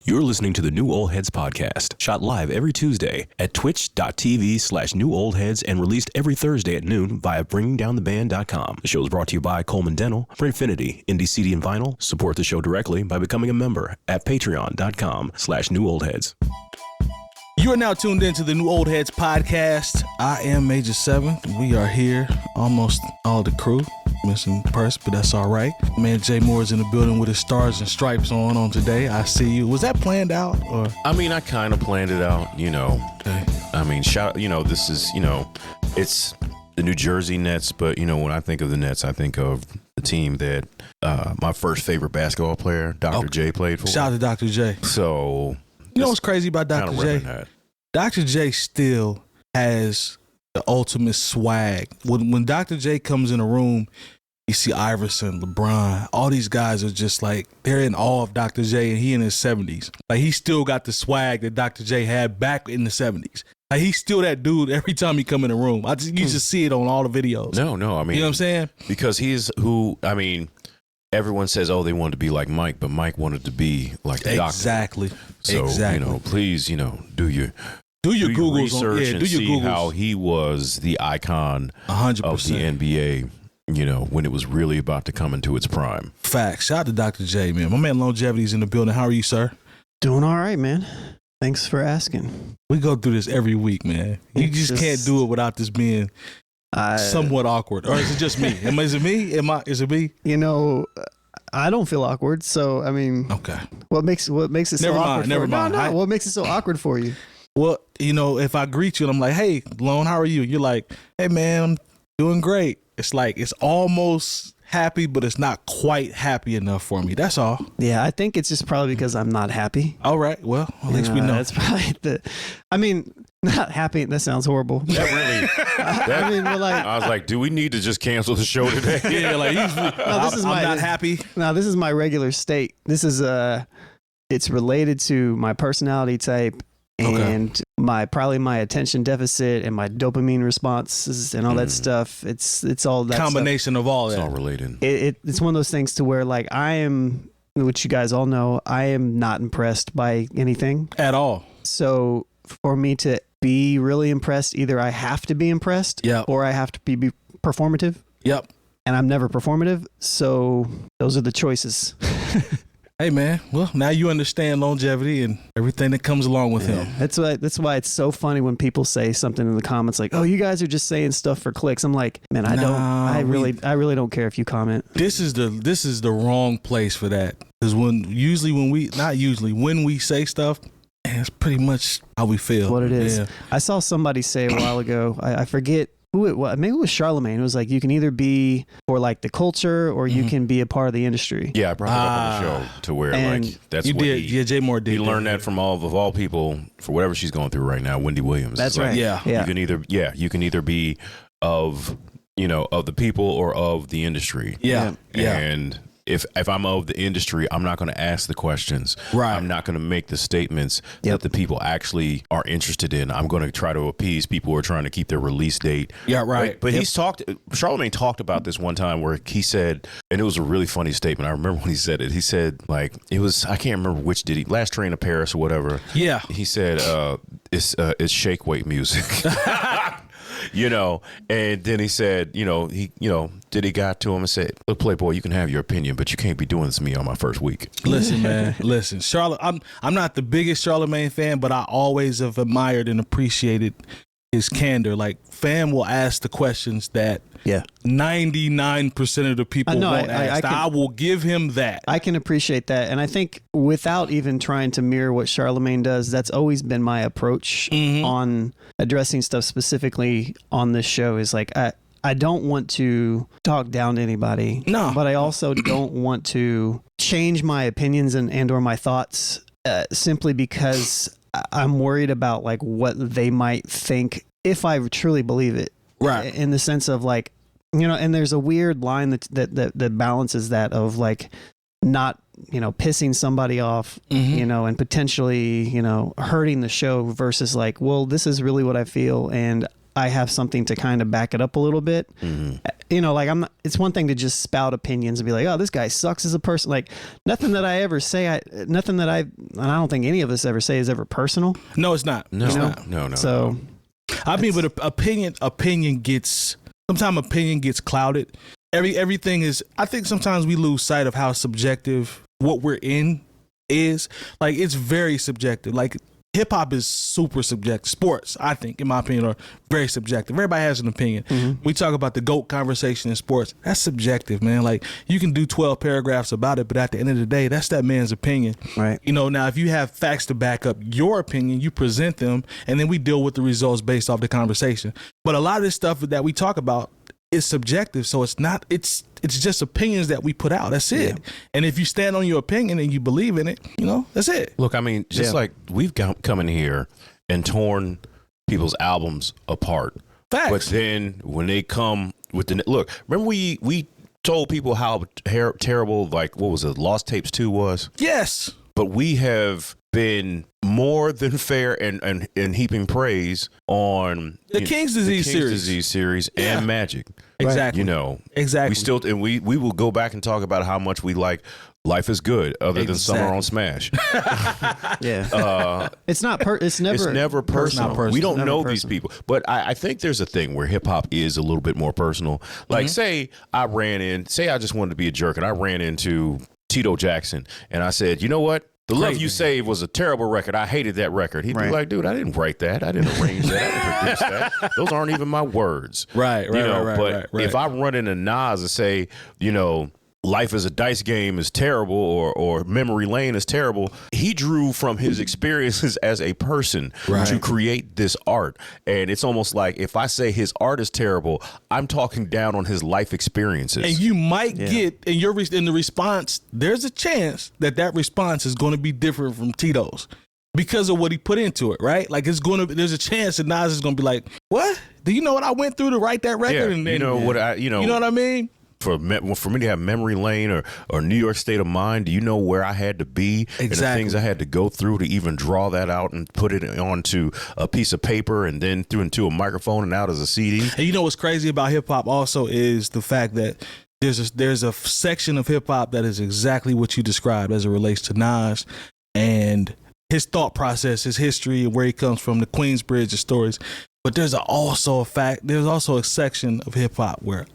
You're listening to the New Old Heads podcast, shot live every Tuesday at twitch.tv/newoldheads and released every Thursday at noon via bringingdowntheband.com. The show is brought to you by Coleman Dental, Printfinity, Indie CD and Vinyl. Support the show directly by becoming a member at patreon.com/newoldheads. You are now tuned into the New Old Heads podcast. I am Major 7. We are here, almost all the crew. Missing person, but that's all right. Man, Jay Moore is in the building with his stars and stripes on today. I see you. Was that planned out? Or? I mean, I kind of planned it out, you know. Okay. I mean, this is, it's the New Jersey Nets, but, when I think of the Nets, I think of the team that my first favorite basketball player, Dr. J, played for. Shout out to Dr. J. So, you know what's crazy about Dr. J? Dr. J still has the ultimate swag. When Dr. J comes in a room, you see Iverson, LeBron, all these guys are just like, they're in awe of Dr. J, and he in his 70s. Like, he still got the swag that Dr. J had back in the 70s. Like, he's still that dude every time he come in the room. You just see it on all the videos. No, I mean. You know what I'm saying? Because he's everyone says, they wanted to be like Mike, but Mike wanted to be like the doctor. Exactly. So, please, do your Googles research and see Googles. how he was the icon 100%. of the NBA, when it was really about to come into its prime. Facts. Shout out to Dr. J, man. My man Longevity's in the building. How are you, sir? Doing all right, man. Thanks for asking. We go through this every week, man. You just can't do it without this being somewhat awkward. Or is it just me? Is it me? Is it me? I don't feel awkward. So, I mean, okay. What makes it so awkward? Never mind. No. What makes it so awkward for you? Well, if I greet you and I'm like, hey, Lone, how are you? You're like, hey, man, I'm doing great. It's like, it's almost happy, but it's not quite happy enough for me. That's all. Yeah, I think it's just probably because I'm not happy. All right. Well, at least we know. That's probably not happy. That sounds horrible. That really. I was like, do we need to just cancel the show today? Yeah, like, I'm not happy. No, this is my regular state. This is, it's related to my personality type. And my attention deficit and my dopamine responses and all that stuff. It's all that combination stuff. Of all that. It's all related. It's one of those things to where, like, I am, which you guys all know, I am not impressed by anything at all. So for me to be really impressed, either I have to be impressed, or I have to be performative. Yep. And I'm never performative. So those are the choices. Hey, man. Well, now you understand Longevity and everything that comes along with him. That's why it's so funny when people say something in the comments like, "Oh, you guys are just saying stuff for clicks." I'm like, man, I really don't care if you comment. This is the wrong place for that. Because when we say stuff, it's pretty much how we feel. That's what it is. Yeah. I saw somebody say a while ago, I forget who it was. Maybe it was Charlemagne. It was like, you can either be for like the culture or you can be a part of the industry. Yeah, I brought that up on the show to where that's you what did. Jay Moore did. He learned that from all people for whatever she's going through right now. Wendy Williams. That's right. You can either be of the people or of the industry. Yeah. And if I'm of the industry, I'm not going to ask the questions. Right. I'm not going to make the statements that the people actually are interested in. I'm going to try to appease people who are trying to keep their release date. Yeah, right. But Charlemagne talked about this one time where he said, and it was a really funny statement. I remember when he said it. He said, like, it was, I can't remember which did he, Last Train to Paris or whatever. Yeah. He said, it's shake weight music. And then he said, then he got to him and said, look, Playboy, you can have your opinion, but you can't be doing this to me on my first week. Listen, man, Charlotte, I'm not the biggest Charlemagne fan, but I always have admired and appreciated his candor. Like, fam will ask the questions that 99% of the people won't ask. I will give him that. I can appreciate that. And I think without even trying to mirror what Charlemagne does, that's always been my approach on addressing stuff specifically on this show is like, I don't want to talk down to anybody. No. But I also don't want to change my opinions and or my thoughts simply because I'm worried about like what they might think if I truly believe it. Right. In the sense of like, and there's a weird line that balances that of like not, pissing somebody off, and potentially, hurting the show versus like, well, this is really what I feel and I have something to kind of back it up a little bit. you know, like it's one thing to just spout opinions and be like, oh, this guy sucks as a person. Like nothing that I ever say, and I don't think any of us ever say is ever personal. No, it's not. No, it's no, not. no. So, I mean, but opinion gets clouded. Everything is, I think sometimes we lose sight of how subjective what we're in is. Like, it's very subjective. Like, hip hop is super subjective. Sports, I think, in my opinion, are very subjective. Everybody has an opinion. Mm-hmm. We talk about the GOAT conversation in sports. That's subjective, man. Like, you can do 12 paragraphs about it, but at the end of the day, that's that man's opinion. Right. You know, now if you have facts to back up your opinion, you present them, and then we deal with the results based off the conversation. But a lot of this stuff that we talk about is subjective, so it's not. It's just opinions that we put out. That's it. Yeah. And if you stand on your opinion and you believe in it, you know, that's it. Look, I mean, just like we've come in here and torn people's albums apart. Facts. But then when they come with the look, remember we told people how terrible, like, what was it, Lost Tapes 2 was? Yes. But we have been more than fair and heaping praise on the King's Disease series and Magic. Exactly. You know, exactly. We still, and we will go back and talk about how much we like Life is Good, other than Summer on Smash. Yeah. It's never personal. We don't know these people. But I think there's a thing where hip hop is a little bit more personal. Like, say I just wanted to be a jerk and I ran into Tito Jackson and I said, you know what? The Love You Save was a terrible record. I hated that record. He'd be like, dude, I didn't write that. I didn't arrange that. I didn't produce that. Those aren't even my words. Right. But if I run into Nas and say, you know, Life is a Dice Game is terrible or Memory Lane is terrible, he drew from his experiences as a person to create this art. And it's almost like if I say his art is terrible, I'm talking down on his life experiences. And you might get in the response, there's a chance that response is going to be different from Tito's because of what he put into it, right? Like, there's a chance that Nas is going to be like, what? Do you know what I went through to write that record? Yeah, you know what I mean? For me to have Memory Lane or New York State of Mind, do you know where I had to be and the things I had to go through to even draw that out and put it onto a piece of paper and then through into a microphone and out as a CD? And you know what's crazy about hip hop also is the fact that there's a section of hip hop that is exactly what you described as it relates to Nas and his thought process, his history, and where he comes from, the Queensbridge, the stories. But there's also a section of hip hop where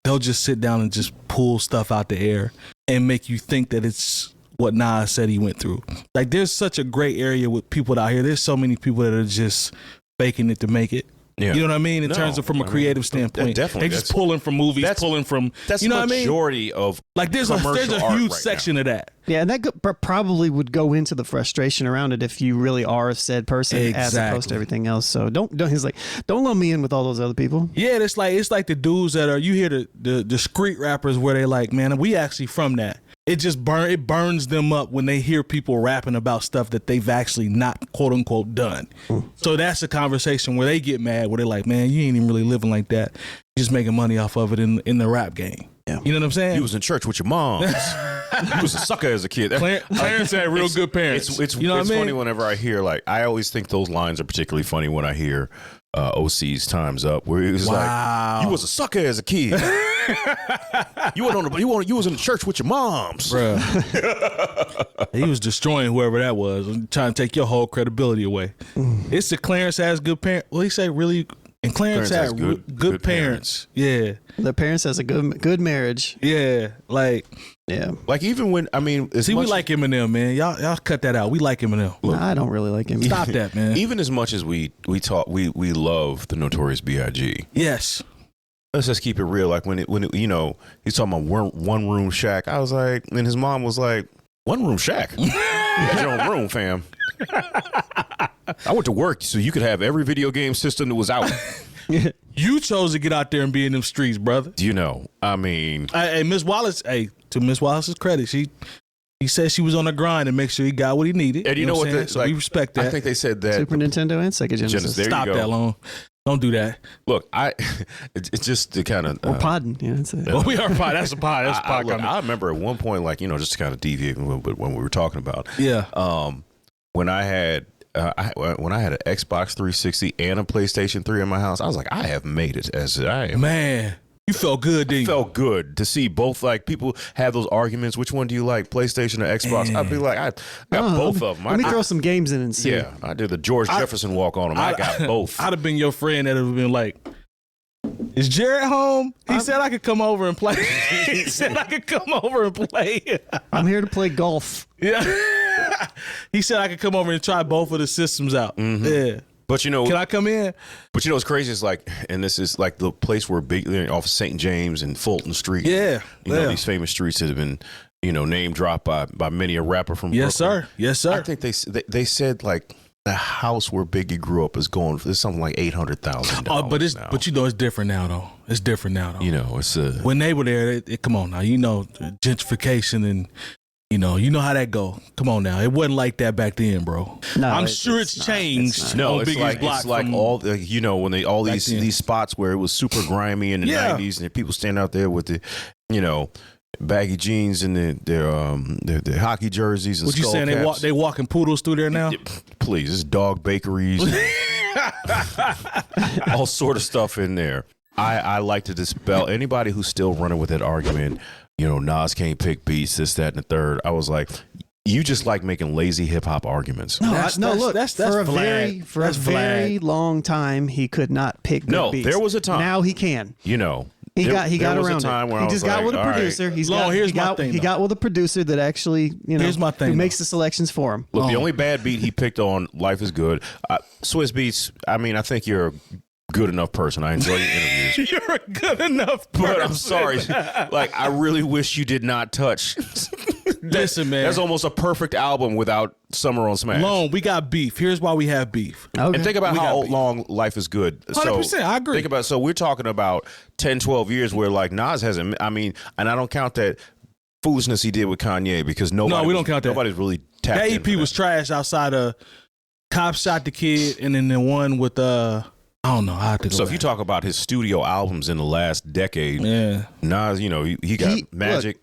they'll just sit down and just pull stuff out the air and make you think that it's what Nas said he went through. Like, there's such a gray area with people out here. There's so many people that are just faking it to make it. Yeah. You know what I mean? In terms of from a creative standpoint, definitely, they just pulling from movies, pulling from. That's you know the what I mean? Majority of like there's a huge section of that. Yeah, and that probably would go into the frustration around it if you really are a said person as opposed to everything else. So don't let me in with all those other people. Yeah, it's like the dudes that are, you hear the street rappers where they like, man, we actually from that. It just burns them up when they hear people rapping about stuff that they've actually not, quote unquote, done. So that's a conversation where they get mad, where they're like, man, you ain't even really living like that. You're just making money off of it in the rap game. Yeah. You know what I'm saying? You was in church with your mom. You was a sucker as a kid. Clarence had real good parents. It's funny whenever I hear, like, I always think those lines are particularly funny when I hear OC's Time's Up, where he was like, you was a sucker as a kid. You was in the church with your moms. Bruh. He was destroying whoever that was, trying to take your whole credibility away. It's the Clarence has good parents. Well, he said really, and Clarence had good parents. Yeah. Their parents has a good marriage. Yeah. Like even when, I mean, we like Eminem, man. Y'all cut that out. We like Eminem. No, I don't really like him. Stop that, man. Even as much as we love the Notorious B.I.G. Yes. Let's just keep it real. Like when you know, he's talking about one room shack. I was like, and his mom was like, one room shack. You got your own room, fam. I went to work so you could have every video game system that was out. You chose to get out there and be in them streets, brother. You know, I mean, hey, Miss Wallace. Hey, to Miss Wallace's credit, she said she was on the grind and make sure he got what he needed. And you know what? So we respect that. I think they said that Super Nintendo and Sega Genesis. Stop that long. Don't do that. Look, it's just to kind of we're podding. Yeah, that's it. Well, we are pod. That's a pod. That's a pod. I remember at one point, like, you know, just to kind of deviate a little bit when we were talking about. Yeah. When I had an Xbox 360 and a PlayStation 3 in my house, I was like, I have made it as I am. Man, You felt good, didn't you? Felt good to see both, like, people have those arguments. Which one do you like, PlayStation or Xbox? I'd be like, I got both of them. Let me throw some games in and see. Yeah, I did the George Jefferson walk on them. I got both. I'd have been your friend that would have been like, is Jared home? He said I could come over and play. He said I could come over and play. I'm here to play golf. Yeah. He said I could come over and try both of the systems out. Mm-hmm. Yeah. But, you know, can I come in? But, you know, what's crazy is, like, and this is like the place where off St. James and Fulton Street. Yeah. You know, these famous streets that have been, you know, name dropped by many a rapper from Yes, Brooklyn. sir. Yes, sir. I think they said, like, the house where Biggie grew up is going for something like $800,000. But you know, it's different now, though. It's different now, though. You know, it's when they were there, come on now. You know, gentrification and. You know how that go. Come on now, it wasn't like that back then, bro. No, I'm sure it's changed. No, it's like all the, you know, when they all these spots where it was super grimy in the 90s and people stand out there with the, you know, baggy jeans and their hockey jerseys and what you saying? They walking poodles through there now? Please, it's dog bakeries, all sort of stuff in there. I like to dispel anybody who's still running with that argument. You know, Nas can't pick beats, this, that, and the third. I was like, you just like making lazy hip hop arguments. Look, for a very long time, he could not pick good beats. There was a time. Now he can. You know, he got around it. He just got with a producer. Right. He got with a producer that actually, you know, who makes the selections for him. Look, the only bad beat he picked on Life is Good. Swiss Beats, I mean, I think you're a good enough person. I enjoy your interviews. You're a good enough person. But I'm sorry. Like, I really wish you did not touch. Listen, man. That's almost a perfect album without Summer on Smash. Lone, we got beef. Here's why we have beef. Okay. And think about how long Life is Good. 100%, I agree. Think about, so we're talking about 10, 12 years where, like, Nas hasn't, I mean, and I don't count that foolishness he did with Kanye because we don't count that. Nobody's really tapped that EP was trash outside of Cop Shot the Kid and then the one with I don't know how to go So if you talk about his studio albums in the last decade, Nas, you know, he got Magic,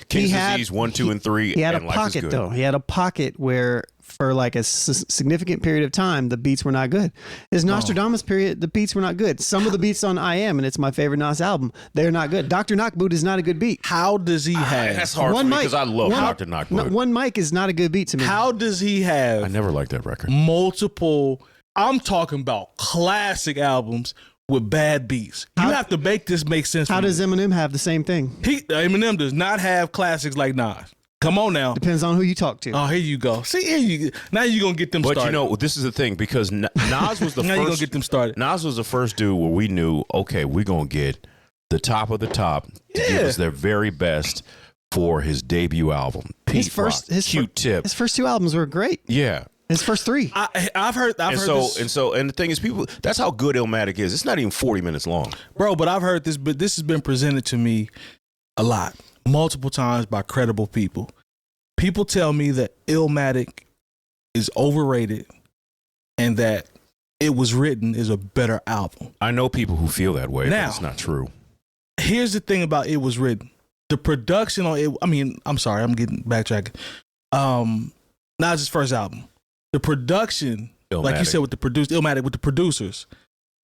King's Disease 1, 2, and 3. He had a pocket though. He had a pocket where for like a significant period of time the beats were not good. His Nostradamus period, the beats were not good. Some of the beats on I Am, and it's my favorite Nas album, they're not good. Dr. Knockboot is not a good beat. How does he have? That's hard for me because I love Dr. Knockboot. One mic is not a good beat to me. How does he have? I never liked that record. Multiple. I'm talking about classic albums with bad beats. You have to make this make sense. How does Eminem have the same thing? Eminem does not have classics like Nas. Come on now. Depends on who you talk to. Oh, here you go. See, now you're going to get them started. But you know, this is the thing, because Nas was the now first. You're going to get them started. Nas was the first dude where we knew, okay, we're going to get the top of the top to give us their very best for his debut album. His Q-Tip. His first two albums were great. Yeah. His first three. I've heard this. And the thing is, people, that's how good Illmatic is. It's not even 40 minutes long. Bro, but I've heard this, but this has been presented to me a lot, multiple times by credible people. People tell me that Illmatic is overrated and that It Was Written is a better album. I know people who feel that way, now, but it's not true. Here's the thing about It Was Written. The production on it, I mean, I'm sorry, I'm getting backtracking. Not his first album. The production, Illmatic. Like you said, with the Illmatic with the producers,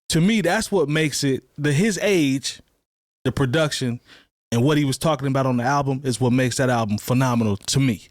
to me, that's what makes it, his age, the production, and what he was talking about on the album is what makes that album phenomenal to me.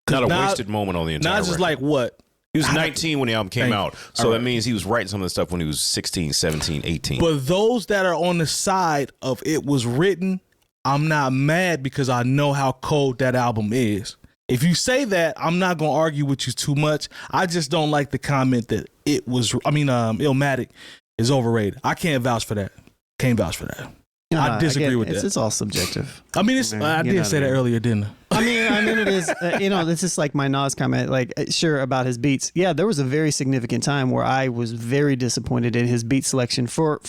Not a wasted moment on the entire Nas is like what? He was 19 when the album came out. So that means he was writing some of the stuff when he was 16, 17, 18. But those that are on the side of It Was Written, I'm not mad because I know how cold that album is. If you say that, I'm not going to argue with you too much. I just don't like the comment that Illmatic is overrated. I can't vouch for that. Can't vouch for that. I disagree with that. It's all subjective. I mean, I did say that earlier, didn't I? I mean, it is. This is like my Nas comment. Like, sure, about his beats. Yeah, there was a very significant time where I was very disappointed in his beat selection for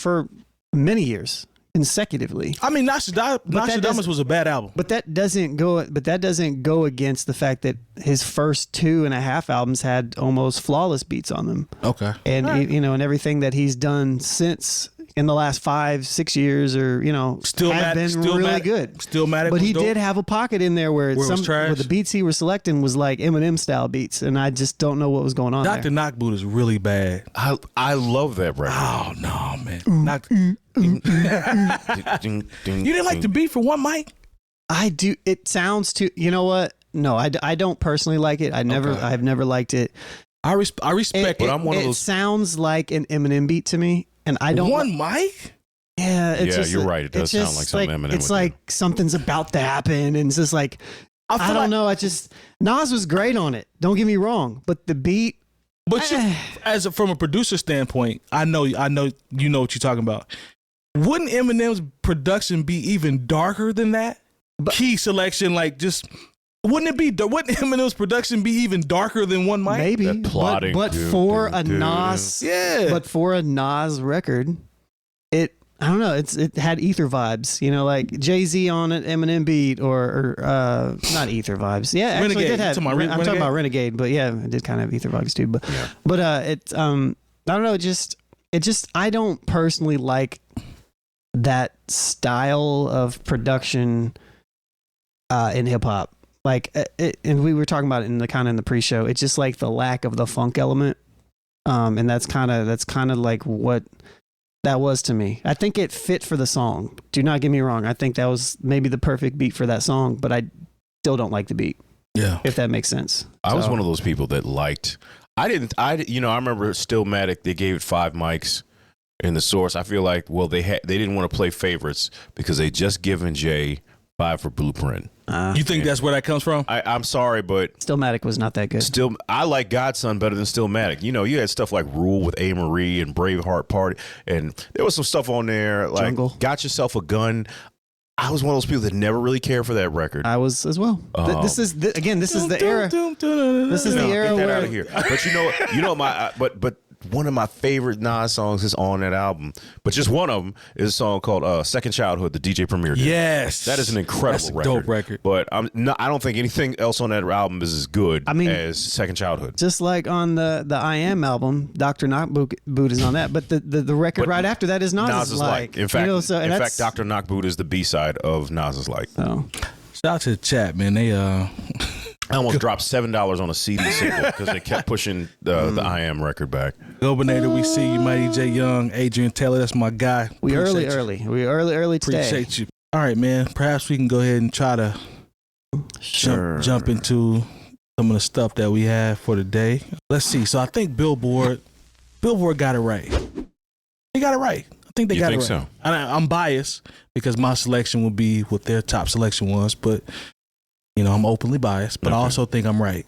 many years consecutively. I mean, Nostradamus was a bad album, but that doesn't go against the fact that his first 2.5 albums had almost flawless beats on them. Okay, and and everything that he's done since in the last 5-6 years, or Still have been really good. Stillmatic, but he dope. did have a pocket in there where the beats he was selecting was like Eminem style beats, and I just don't know what was going on. Dr. Knockboot is really bad. I love that record. Oh no, man! You didn't like the beat for one mic? I do. It sounds too. You know what? No, I don't personally like it. I've never liked it. I respect it. But I'm one of those. It sounds like an Eminem beat to me, and I don't. One mic? Yeah, it's just, you're right. It does sound like something Eminem. It's like something's about to happen, and it's just like I don't know. Nas was great on it. Don't get me wrong, but the beat. But from a producer standpoint, I know you know what you're talking about. Wouldn't Eminem's production be even darker than that? Key selection, like just. Wouldn't Eminem's production be even darker than one mic? Maybe, that plotting, but for a Nas, but for a Nas record, I don't know. It had Ether vibes, like Jay-Z on an Eminem beat, or not Ether vibes. Yeah, actually Renegade. did have. I'm talking about Renegade, but yeah, it did kind of have Ether vibes too. But I don't know. It just I don't personally like that style of production in hip hop. Like, and we were talking about it in the pre-show. It's just like the lack of the funk element, and that's kind of like what that was to me. I think it fit for the song. Do not get me wrong. I think that was maybe the perfect beat for that song, but I still don't like the beat. Yeah, if that makes sense. I was one of those people that liked. I remember Stillmatic. They gave it 5 mics in the source. I feel like they didn't want to play favorites because they just given Jay 5 for Blueprint. You think that's where that comes from? I'm sorry, but Stillmatic was not that good. I like Godson better than Stillmatic. You had stuff like Rule with A. Marie and Braveheart Party, and there was some stuff on there like Jungle. Got Yourself a Gun. I was one of those people that never really cared for that record. I was as well. This is the era. This is the era get that where out of here. But but one of my favorite Nas songs is on that album, but just one of them is a song called Second Childhood, the DJ Premier did. Yes. That is an incredible record. Dope record. But I don't think anything else on that album is as good as Second Childhood. Just like on the I Am album, Dr. Knockboot is on that, but the record right after that is Nas's Like. In fact, Dr. Knockboot is the B-side of Nas's Like. So. Shout out to the chat, man. They I almost dropped $7 on a CD single because they kept pushing the I Am record back. Governator, we see you, Mighty J. Young, Adrian Taylor. That's my guy. We early today. Appreciate you. All right, man. Perhaps we can go ahead and try to jump into some of the stuff that we have for today. Let's see. So I think Billboard got it right. They got it right. I think they got it right. So? I'm biased because my selection would be what their top selection was, but I'm openly biased, but I also think I'm right.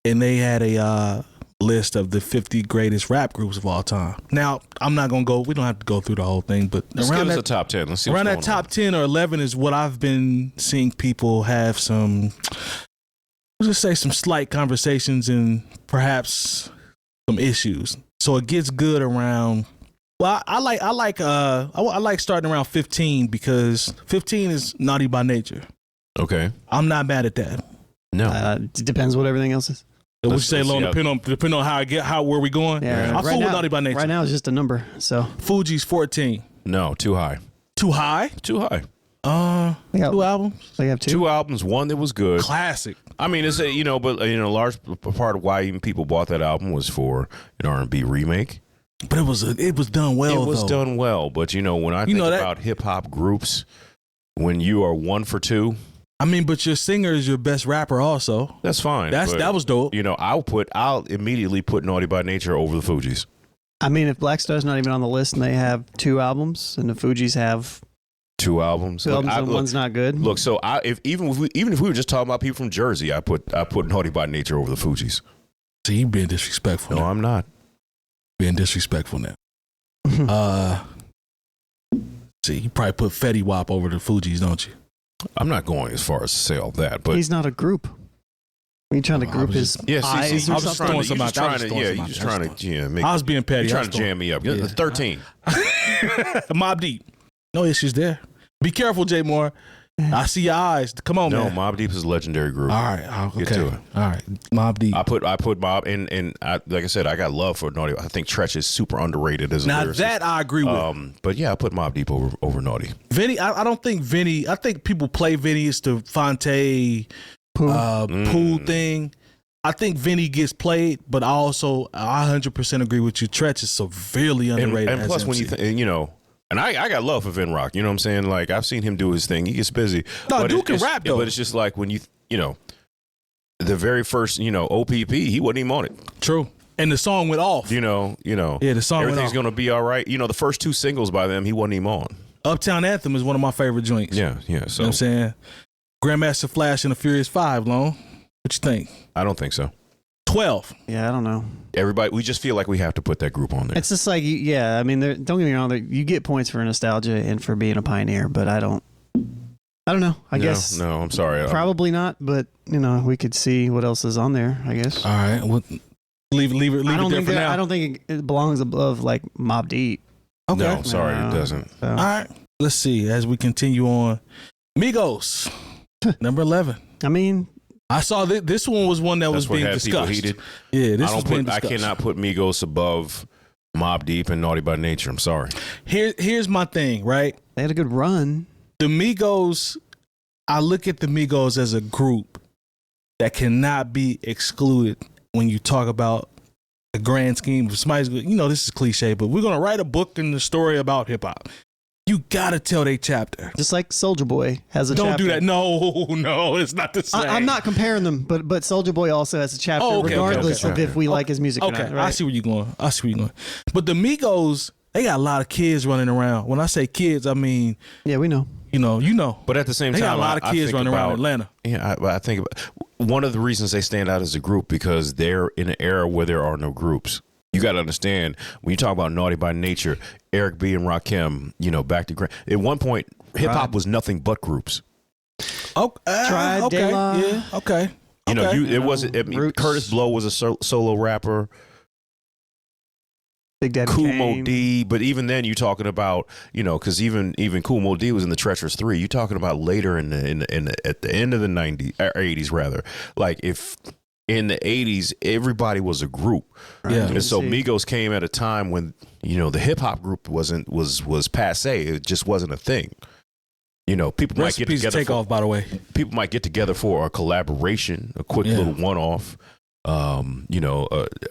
And they had a list of the 50 greatest rap groups of all time. Now, I'm not going to go, we don't have to go through the whole thing, but let's give us a top 10. Let's see around that top 10 or 11 is what I've been seeing people have some, let's just say some slight conversations and perhaps some issues. So it gets good around, well, I like starting around 15 because 15 is Naughty by Nature. Okay. I'm not mad at that. No. It depends what everything else is. So what you say, Lone, depending on where we going? Yeah. I fool with Naughty by Nature. Right now it's just a number. So Fuji's 14. No, too high. Too high? Too high. Two albums? They have 2. 2 albums, one that was good. Classic. I mean, it's a large part of why even people bought that album was for an R&B remake. But it was done well. It was done well, but when I think about hip hop groups, when you are 1 for 2. I mean, but your singer is your best rapper also. That's fine. That was dope. I'll immediately put Naughty by Nature over the Fugees. I mean, if Black Star's not even on the list and they have 2 albums and the Fugees have 2 albums. And one's not good. Look, so even if we were just talking about people from Jersey, I put Naughty by Nature over the Fugees. See, you being disrespectful. No, I'm not. Being disrespectful now. See, you probably put Fetty Wap over the Fugees, don't you? I'm not going as far as to say all that, but he's not a group. Are you trying to group his eyes? I was just throwing some out. I was being petty. You're trying to jam me up. Yeah. 13. Mobb Deep. No issues there. Be careful, Jay Moore. I see your eyes. Come on, No, man. Mobb Deep is a legendary group. All right. Okay. Get to it. All right. Mobb Deep. I put Mob and like I said, I got love for Naughty. I think Tretch is super underrated as a Now lyricist. that I agree with. But yeah, I put Mobb Deep over Naughty. Vinny, I don't think Vinny. I think people play Vinny as the Fonte pool thing. I think Vinny gets played, but I also 100% agree with you. Tretch is severely underrated. And plus, when you and I got love for Vin Rock. You know what I'm saying? Like I've seen him do his thing. He gets busy. No, dude can rap though. But it's just like when you the very first OPP, he wasn't even on it. True. And the song went off. Yeah, the song went everything's off. gonna be all right. The first 2 singles by them, he wasn't even on. Uptown Anthem is one of my favorite joints. Yeah. So You know what I'm saying? Grandmaster Flash and the Furious 5, Lone. What you think? I don't think so. 12. Yeah, I don't know. Everybody, we just feel like we have to put that group on there. It's just like, yeah, I mean, don't get me wrong, you get points for nostalgia and for being a pioneer, but I don't know. I guess. No, I'm sorry. Probably not, but, we could see what else is on there, I guess. All right. Well, leave it there for now. I don't think it belongs above, like, Mobb Deep. Okay. No, sorry, it doesn't. So. All right. Let's see. As we continue on. Migos, number 11. I mean, I saw this one was one that was being discussed. Heated. Yeah, this was being I discussed. cannot put Migos above Mobb Deep and Naughty by Nature. I'm sorry. Here's my thing, right? they had a good run. The Migos, I look at the Migos as a group that cannot be excluded when you talk about the grand scheme of somebody's. This is cliche, but we're gonna write a book in the story about hip hop. You gotta tell they chapter. Just like Soulja Boy has a Don't chapter. do that. No, it's not the same. I'm not comparing them, but Soulja Boy also has a chapter, regardless of if we like his music or Okay, not. Right? I see where you're going. But the Migos, they got a lot of kids running around. When I say kids, I mean, Yeah, we know. you know. But at the same They time, got a lot of I kids think running around about- Atlanta. Yeah, I think about, one of the reasons they stand out as a group because they're in an era where there are no groups. You got to understand when you talk about Naughty by Nature, Eric B and Rakim, back to at one point, hip hop was nothing but groups. Tribe, okay, De La. yeah, okay. It wasn't. Roots. Curtis Blow was a solo rapper. Big Daddy Kool Kane. Moe D, but even then, you talking about because even Kool Moe D was in the Treacherous 3. You talking about later at the end of the 90s or 80s rather. Like if in the 80s everybody was a group, Yeah. and so Migos came at a time when the hip hop group was passe. It just wasn't a thing. People might get together. Takeoff, by the way. People might get together for a collaboration, a quick little one-off.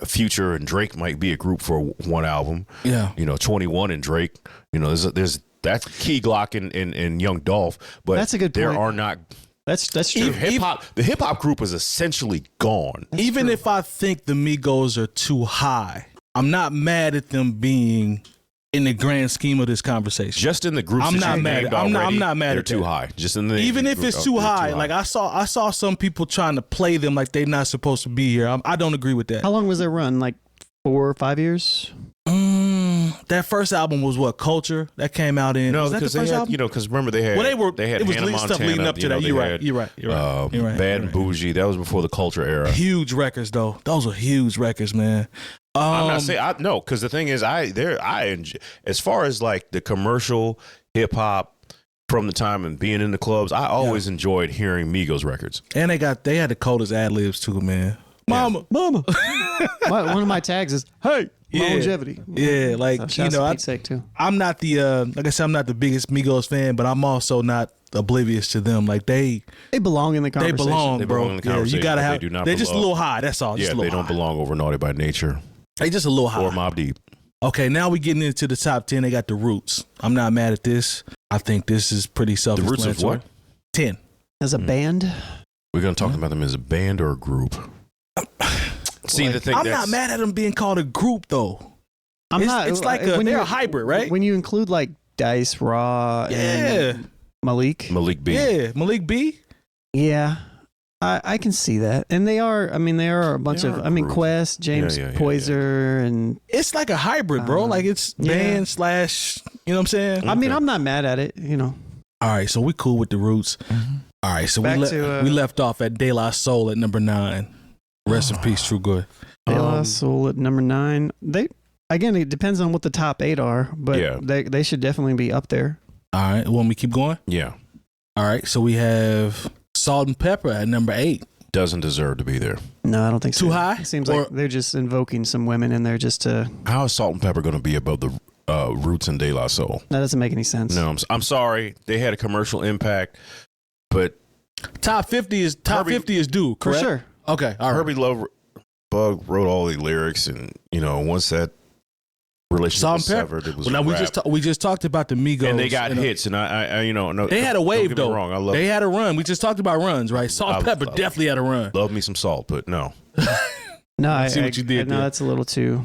Future and Drake might be a group for one album. Yeah. 21 and Drake. There's that's 𝐾𝐄 and Young Dolph. But That's a good there point. are not. That's true. The hip hop group is essentially gone. Even if I think the Migos are too high, I'm not mad at them being in the grand scheme of this conversation. Just in the groups, I'm that not you mad. named I'm already, not mad they're at too that. high. Just in the Even if it's too high, like I saw some people trying to play them like they're not supposed to be here. I don't agree with that. How long was their run? Like 4 or 5 years? That first album was what Culture that came out in. No, was that the because they first had album? because remember they had it was Hannah stuff Montana, leading up to that. You're right. Bad and Bougie. That was before the Culture era. Huge records though. Those were huge records, man. I'm not saying no, because the thing is, I enjoy, as far as like the commercial hip hop from the time and being in the clubs, I always enjoyed hearing Migos records. And they had the coldest ad libs too, man. Mama. One of my tags is, hey, longevity. Yeah, like So shouts to Pete's sake, too. I'm not the like I said, I'm not the biggest Migos fan, but I'm also not oblivious to them. Like they belong in the conversation. They belong, They bro. belong in the conversation, you gotta but have. they do not They're just a belong. little high. That's all. Just Yeah, a little they don't high. belong over Naughty by Nature They just a little high. or Mobb Deep. Okay, now we getting into the top 10. They got the Roots. I'm not mad at this. I think this is pretty The self-explanatory. Roots of what? 10. As a band, We're gonna talk about them as a band or a group. See, the thing I'm not mad at them being called a group though. I'm It's- not. it's like they're a hybrid, right? When you include like Dice, Raw, and Malik. Malik B. Yeah, Malik B. Yeah, I can see that. And they are a bunch They of, are a group. Quest, James Yeah. Poyser, and It's like a hybrid, bro. Like it's band / you know what I'm saying? I mean, I'm not mad at it, All right, so we cool with the Roots. All right, so Back we to, we left off at De La Soul at number 9. Rest in peace, True Good. De La Soul at number 9. Again, it depends on what the top 8 are, but Yeah. they should definitely be up there. All right, want me to keep going? Yeah. All right, so we have Salt and Pepper at number 8. Doesn't deserve to be there. No, I don't think so. Too high? It seems like they're just invoking some women in there just to. How is Salt and Pepper going to be above the Roots and De La Soul? That doesn't make any sense. No, I'm sorry. They had a commercial impact, but top 50 is due, correct? For sure. Okay, all right. Herbie Love Bug wrote all the lyrics, and once that relationship was severed, it was we just talked about the Migos, and they got hits, and I no, they had a wave don't get me though. wrong, They had a run. We just talked about runs, right? Salt and Pepper definitely had a run. Love me some Salt, but no. No, I see what you did. No, there. that's a little too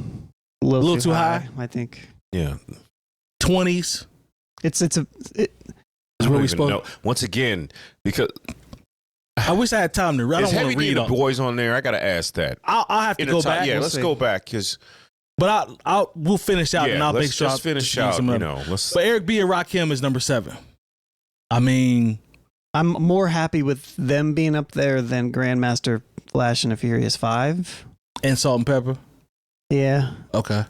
high. I think. Yeah. 20s. It's I don't even know. Once again, because I wish I had time to read. I don't want to read the all. boys on there. I got to ask that. I'll have to go back. Yeah, let's go back because. But we'll finish out and I'll make sure. Let's finish out. But Eric B and Rakim is number 7. I mean, I'm more happy with them being up there than Grandmaster Flash and the Furious 5 and Salt and Pepper. Yeah. Okay.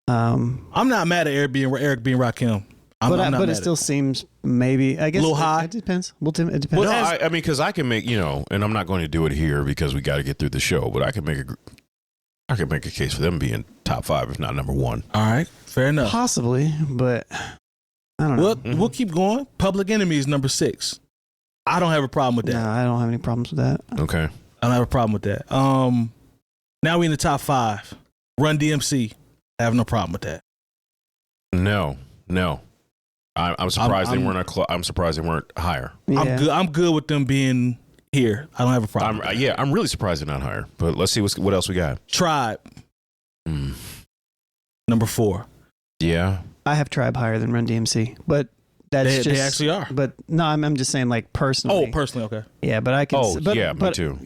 I'm not mad at Eric B and Rakim. But it still seems maybe, I guess, a little high. It depends. It depends. Well, no, I mean, because I can make, and I'm not going to do it here because we got to get through the show, but I can make a case for them being top 5, if not number 1. All right, fair enough. Possibly, but I don't know. We'll keep going. Public Enemy is number 6. I don't have a problem with that. No, I don't have any problems with that. Okay. I don't have a problem with that. Now we in the top 5. Run DMC. I have no problem with that. No. I'm surprised they weren't. I'm surprised they weren't higher. Yeah. I'm good with them being here. I don't have a problem. I'm really surprised they're not higher. But let's see what else we got. Tribe. Number 4. Yeah. I have Tribe higher than Run DMC, but that's they actually are. But no, I'm just saying like personally. Oh, personally, okay. Yeah, but I can. Me too.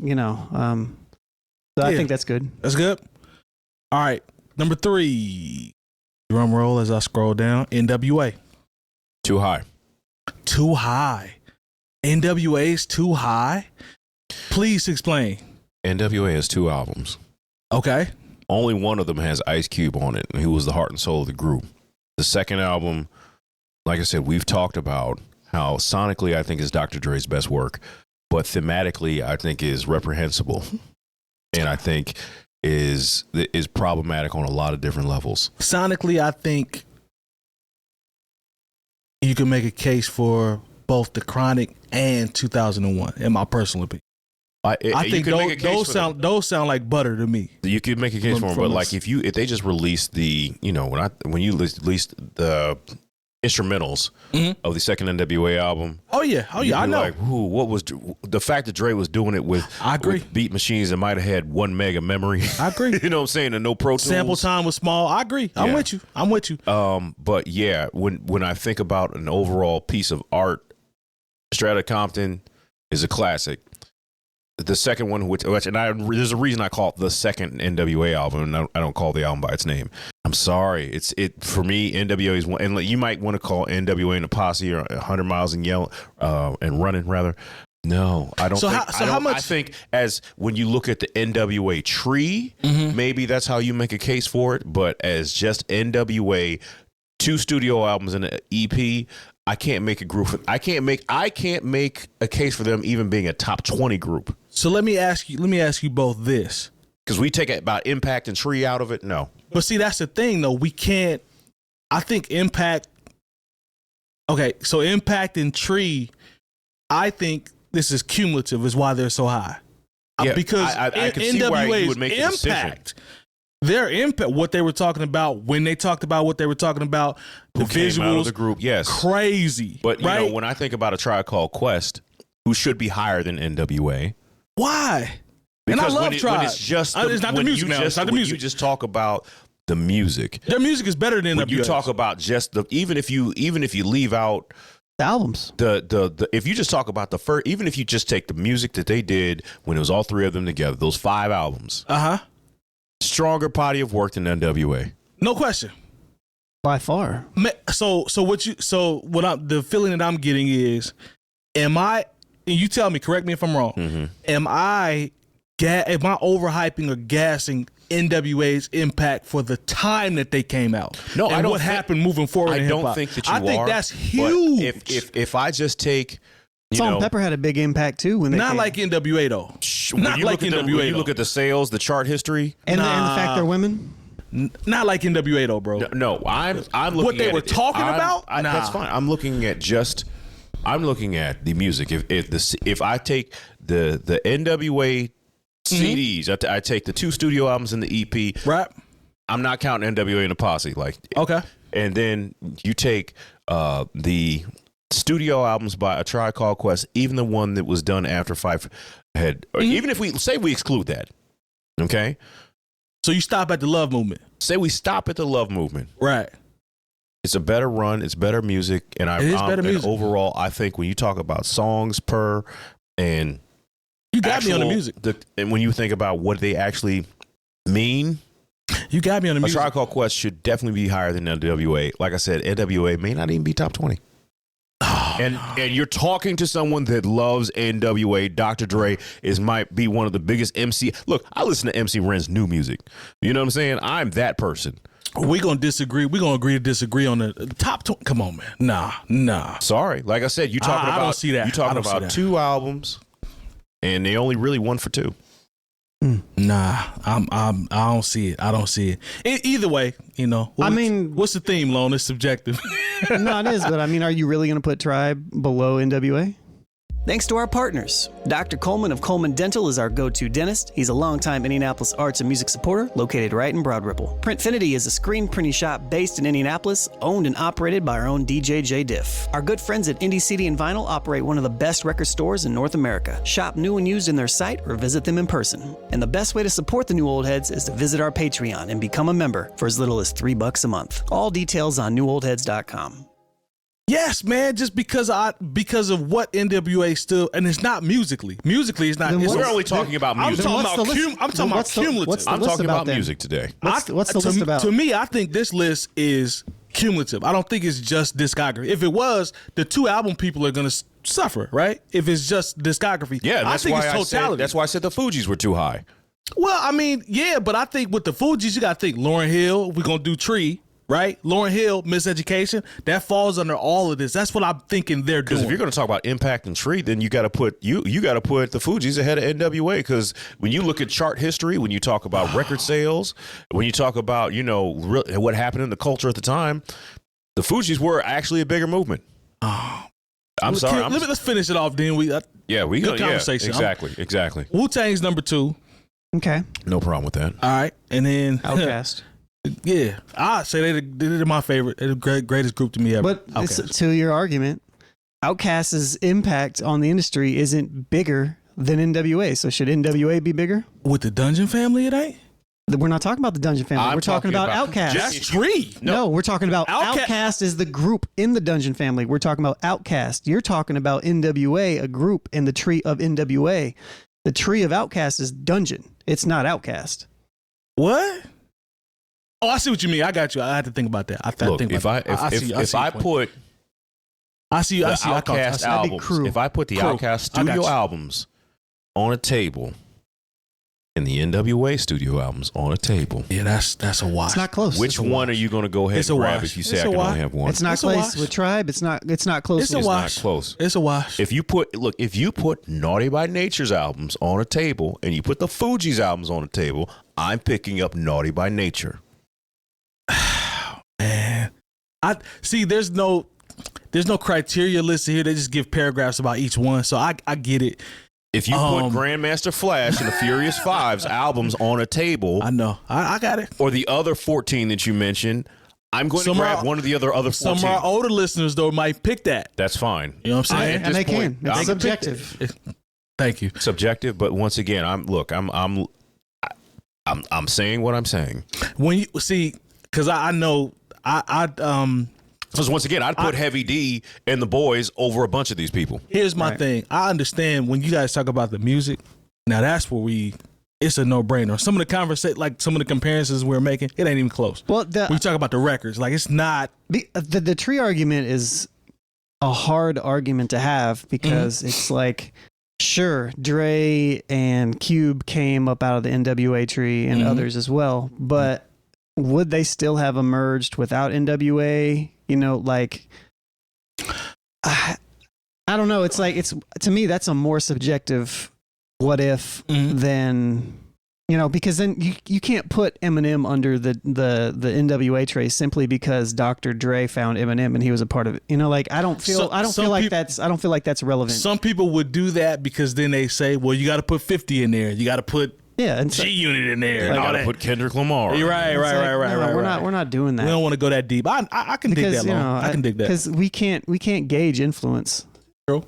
So I think that's good. That's good. All right, number 3. Drum roll as I scroll down. NWA. Too high. Too high. NWA's too high. Please explain. NWA has 2 albums. Okay. Only one of them has Ice Cube on it, and he was the heart and soul of the group. The second album, like I said, we've talked about how sonically I think is Dr. Dre's best work, but thematically I think is reprehensible, and I think is problematic on a lot of different levels. Sonically, I think you can make a case for both The Chronic and 2001, in my personal opinion. I think those sound like butter to me. You could make a case for them, but like if they just released the when you released the instrumentals of the second NWA album. Oh yeah, I know. Like, what was the fact that Dre was doing it with? I agree. With beat machines that might have had 1 meg of memory. I agree. You know what I'm saying? And no Pro Tools. Sample time was small. I agree. Yeah. I'm with you. But yeah, when I think about an overall piece of art, Strata Compton is a classic. The second one, there's a reason I call it the second NWA album, and I don't call the album by its name. I'm sorry. For me, NWA is one, and you might want to call NWA and the Posse or 100 Miles and Yell and Running rather. No, I don't. I think as when you look at the NWA tree, maybe that's how you make a case for it. But as just NWA, 2 studio albums and an EP. I can't make a group. I can't make a case for them even being a top 20 group. So let me ask you both this. Because we take about Impact and Tree out of it. No. But see, that's the thing though. We can't. I think Impact. Okay, so Impact and Tree. I think this is cumulative. Is why they're so high. Yeah, because I can see why you would make the Impact. Their impact, what they were talking about, when they talked about what they were talking about, the visuals, out of the group, yes, crazy. But you know, when I think about a Tribe Called Quest, who should be higher than NWA, why? Because and I love Tribe. When it's just it's not the music now. It's not the music. You just talk about the music. Their music is better than when you talk about just even if you leave out the albums, if you just talk about the first, even if you just take the music that they did when it was all 3 of them together, those 5 albums. Stronger body of work than NWA. No question. By far. So the feeling that I'm getting is, and you tell me, correct me if I'm wrong. Am I overhyping or gassing NWA's impact for the time that they came out? No, and I don't. What happened moving forward? I don't think that you are. I think that's huge. If I just take Salt and Pepper had a big impact too when they Not came. like NWA though. When you look at the sales, the chart history, and the fact they're women. Not like NWA though, bro. No, I'm looking what they at were talking about. That's fine. I'm looking at the music. If I take the NWA CDs, I take the 2 studio albums and the EP. Right. I'm not counting NWA and the Posse. Like, okay. And then you take the studio albums by A Tribe Called Quest, even the one that was done after Phife had, or even if we exclude that, okay. So you stop at the Love Movement. Say we stop at the Love Movement. Right. It's a better run. It's better music. And and overall, I think when you talk about songs per and you got me on the music. And when you think about what they actually mean, you got me on the music. A Tribe Called Quest should definitely be higher than NWA. Like I said, NWA may not even be top 20. And you're talking to someone that loves NWA. Dr. Dre might be one of the biggest MC. Look, I listen to MC Ren's new music. You know what I'm saying? I'm that person. We're going to disagree. We're going to agree to disagree on the top 20. Come on, man. Nah. Sorry. Like I said, you talking about, I don't see that. You talking about 2 albums, and they only really 1 for 2. Nah, I don't see it. I don't see it. Either way, what's the theme, Lone? It's subjective. No, it is, but I mean, are you really going to put Tribe below NWA? Thanks to our partners. Dr. Coleman of Coleman Dental is our go-to dentist. He's a longtime Indianapolis arts and music supporter located right in Broad Ripple. Printfinity is a screen printing shop based in Indianapolis, owned and operated by our own DJ Jay Diff. Our good friends at Indie CD and Vinyl operate one of the best record stores in North America. Shop new and used in their site or visit them in person. And the best way to support the New Old Heads is to visit our Patreon and become a member for as little as $3 a month. All details on newoldheads.com. Yes, man. Just because of what NWA still, and it's not musically. Musically, it's not. We're only talking about music. I'm talking about cumulative. I'm talking about music today. What's the list about? To me, I think this list is cumulative. I don't think it's just discography. If it was, the 2 album people are going to suffer, right? If it's just discography, I think it's totality. That's why I said the Fugees were too high. Well, I mean, yeah, but I think with the Fugees, you got to think Lauryn Hill. We're gonna do Tree. Right? Lauryn Hill, Miseducation, that falls under all of this. That's what I'm thinking they're doing. Because if you're going to talk about impact and Tree, then you got to put the Fugees ahead of NWA. Because when you look at chart history, when you talk about record sales, when you talk about what happened in the culture at the time, the Fugees were actually a bigger movement. I'm sorry. Let's finish it off. Then we good conversation. Exactly. Wu-Tang's number 2. Okay. No problem with that. All right, and then Outkast. Yeah, I say they're my favorite. They're the greatest group to me ever. But to your argument, Outkast's impact on the industry isn't bigger than NWA. So should NWA be bigger? With the Dungeon Family, it ain't? We're not talking about the Dungeon Family. We're talking about Outkast. That's Tree. No, we're talking about Outkast is the group in the Dungeon Family. We're talking about Outkast. You're talking about NWA, a group in the tree of NWA. The tree of Outkast is Dungeon. It's not Outkast. What? Oh, I see what you mean. I got you. I had to think about that. If I put the Outkast albums, if I put the Outkast studio albums on a table and the NWA studio albums on a table, yeah, that's a wash. It's not close. Which one are you going to go ahead and grab if you say I can only have one? It's not close with Tribe. It's not close. It's a wash. Not close. It's a wash. If you put Naughty by Nature's albums on a table and you put the Fugees albums on a table, I'm picking up Naughty by Nature. Man, I see. There's no criteria listed here. They just give paragraphs about each one, so I get it. If you put Grandmaster Flash and the Furious Five's albums on a table, I know I got it. Or the other 14 that you mentioned, I'm going to grab one of the other 14. Some of our older listeners though might pick that. That's fine. You know what I'm saying? And they can. It's subjective. Thank you. Subjective, but once again, I'm saying what I'm saying. When you see. Because I know because once again, I'd put Heavy D and the Boys over a bunch of these people. Here's my thing. I understand when you guys talk about the music. Now that's where it's a no-brainer. Some of the comparisons we're making, it ain't even close. Well, we talk about the records, like it's not. The tree argument is a hard argument to have because it's like, sure, Dre and Cube came up out of the NWA tree and others as well, but would they still have emerged without NWA? I I don't know. It's like to me that's a more subjective what if than because then you can't put Eminem under the NWA trace simply because Dr. Dre found Eminem and he was a part of it. I don't feel like that's relevant. Some people would do that because then they say, well, you got to put 50 in there. You got to put G-Unit in there. You got to put Kendrick Lamar. You're right. We're not doing that. We don't want to go that deep. I can dig that long. I can dig that because we can't gauge influence. True.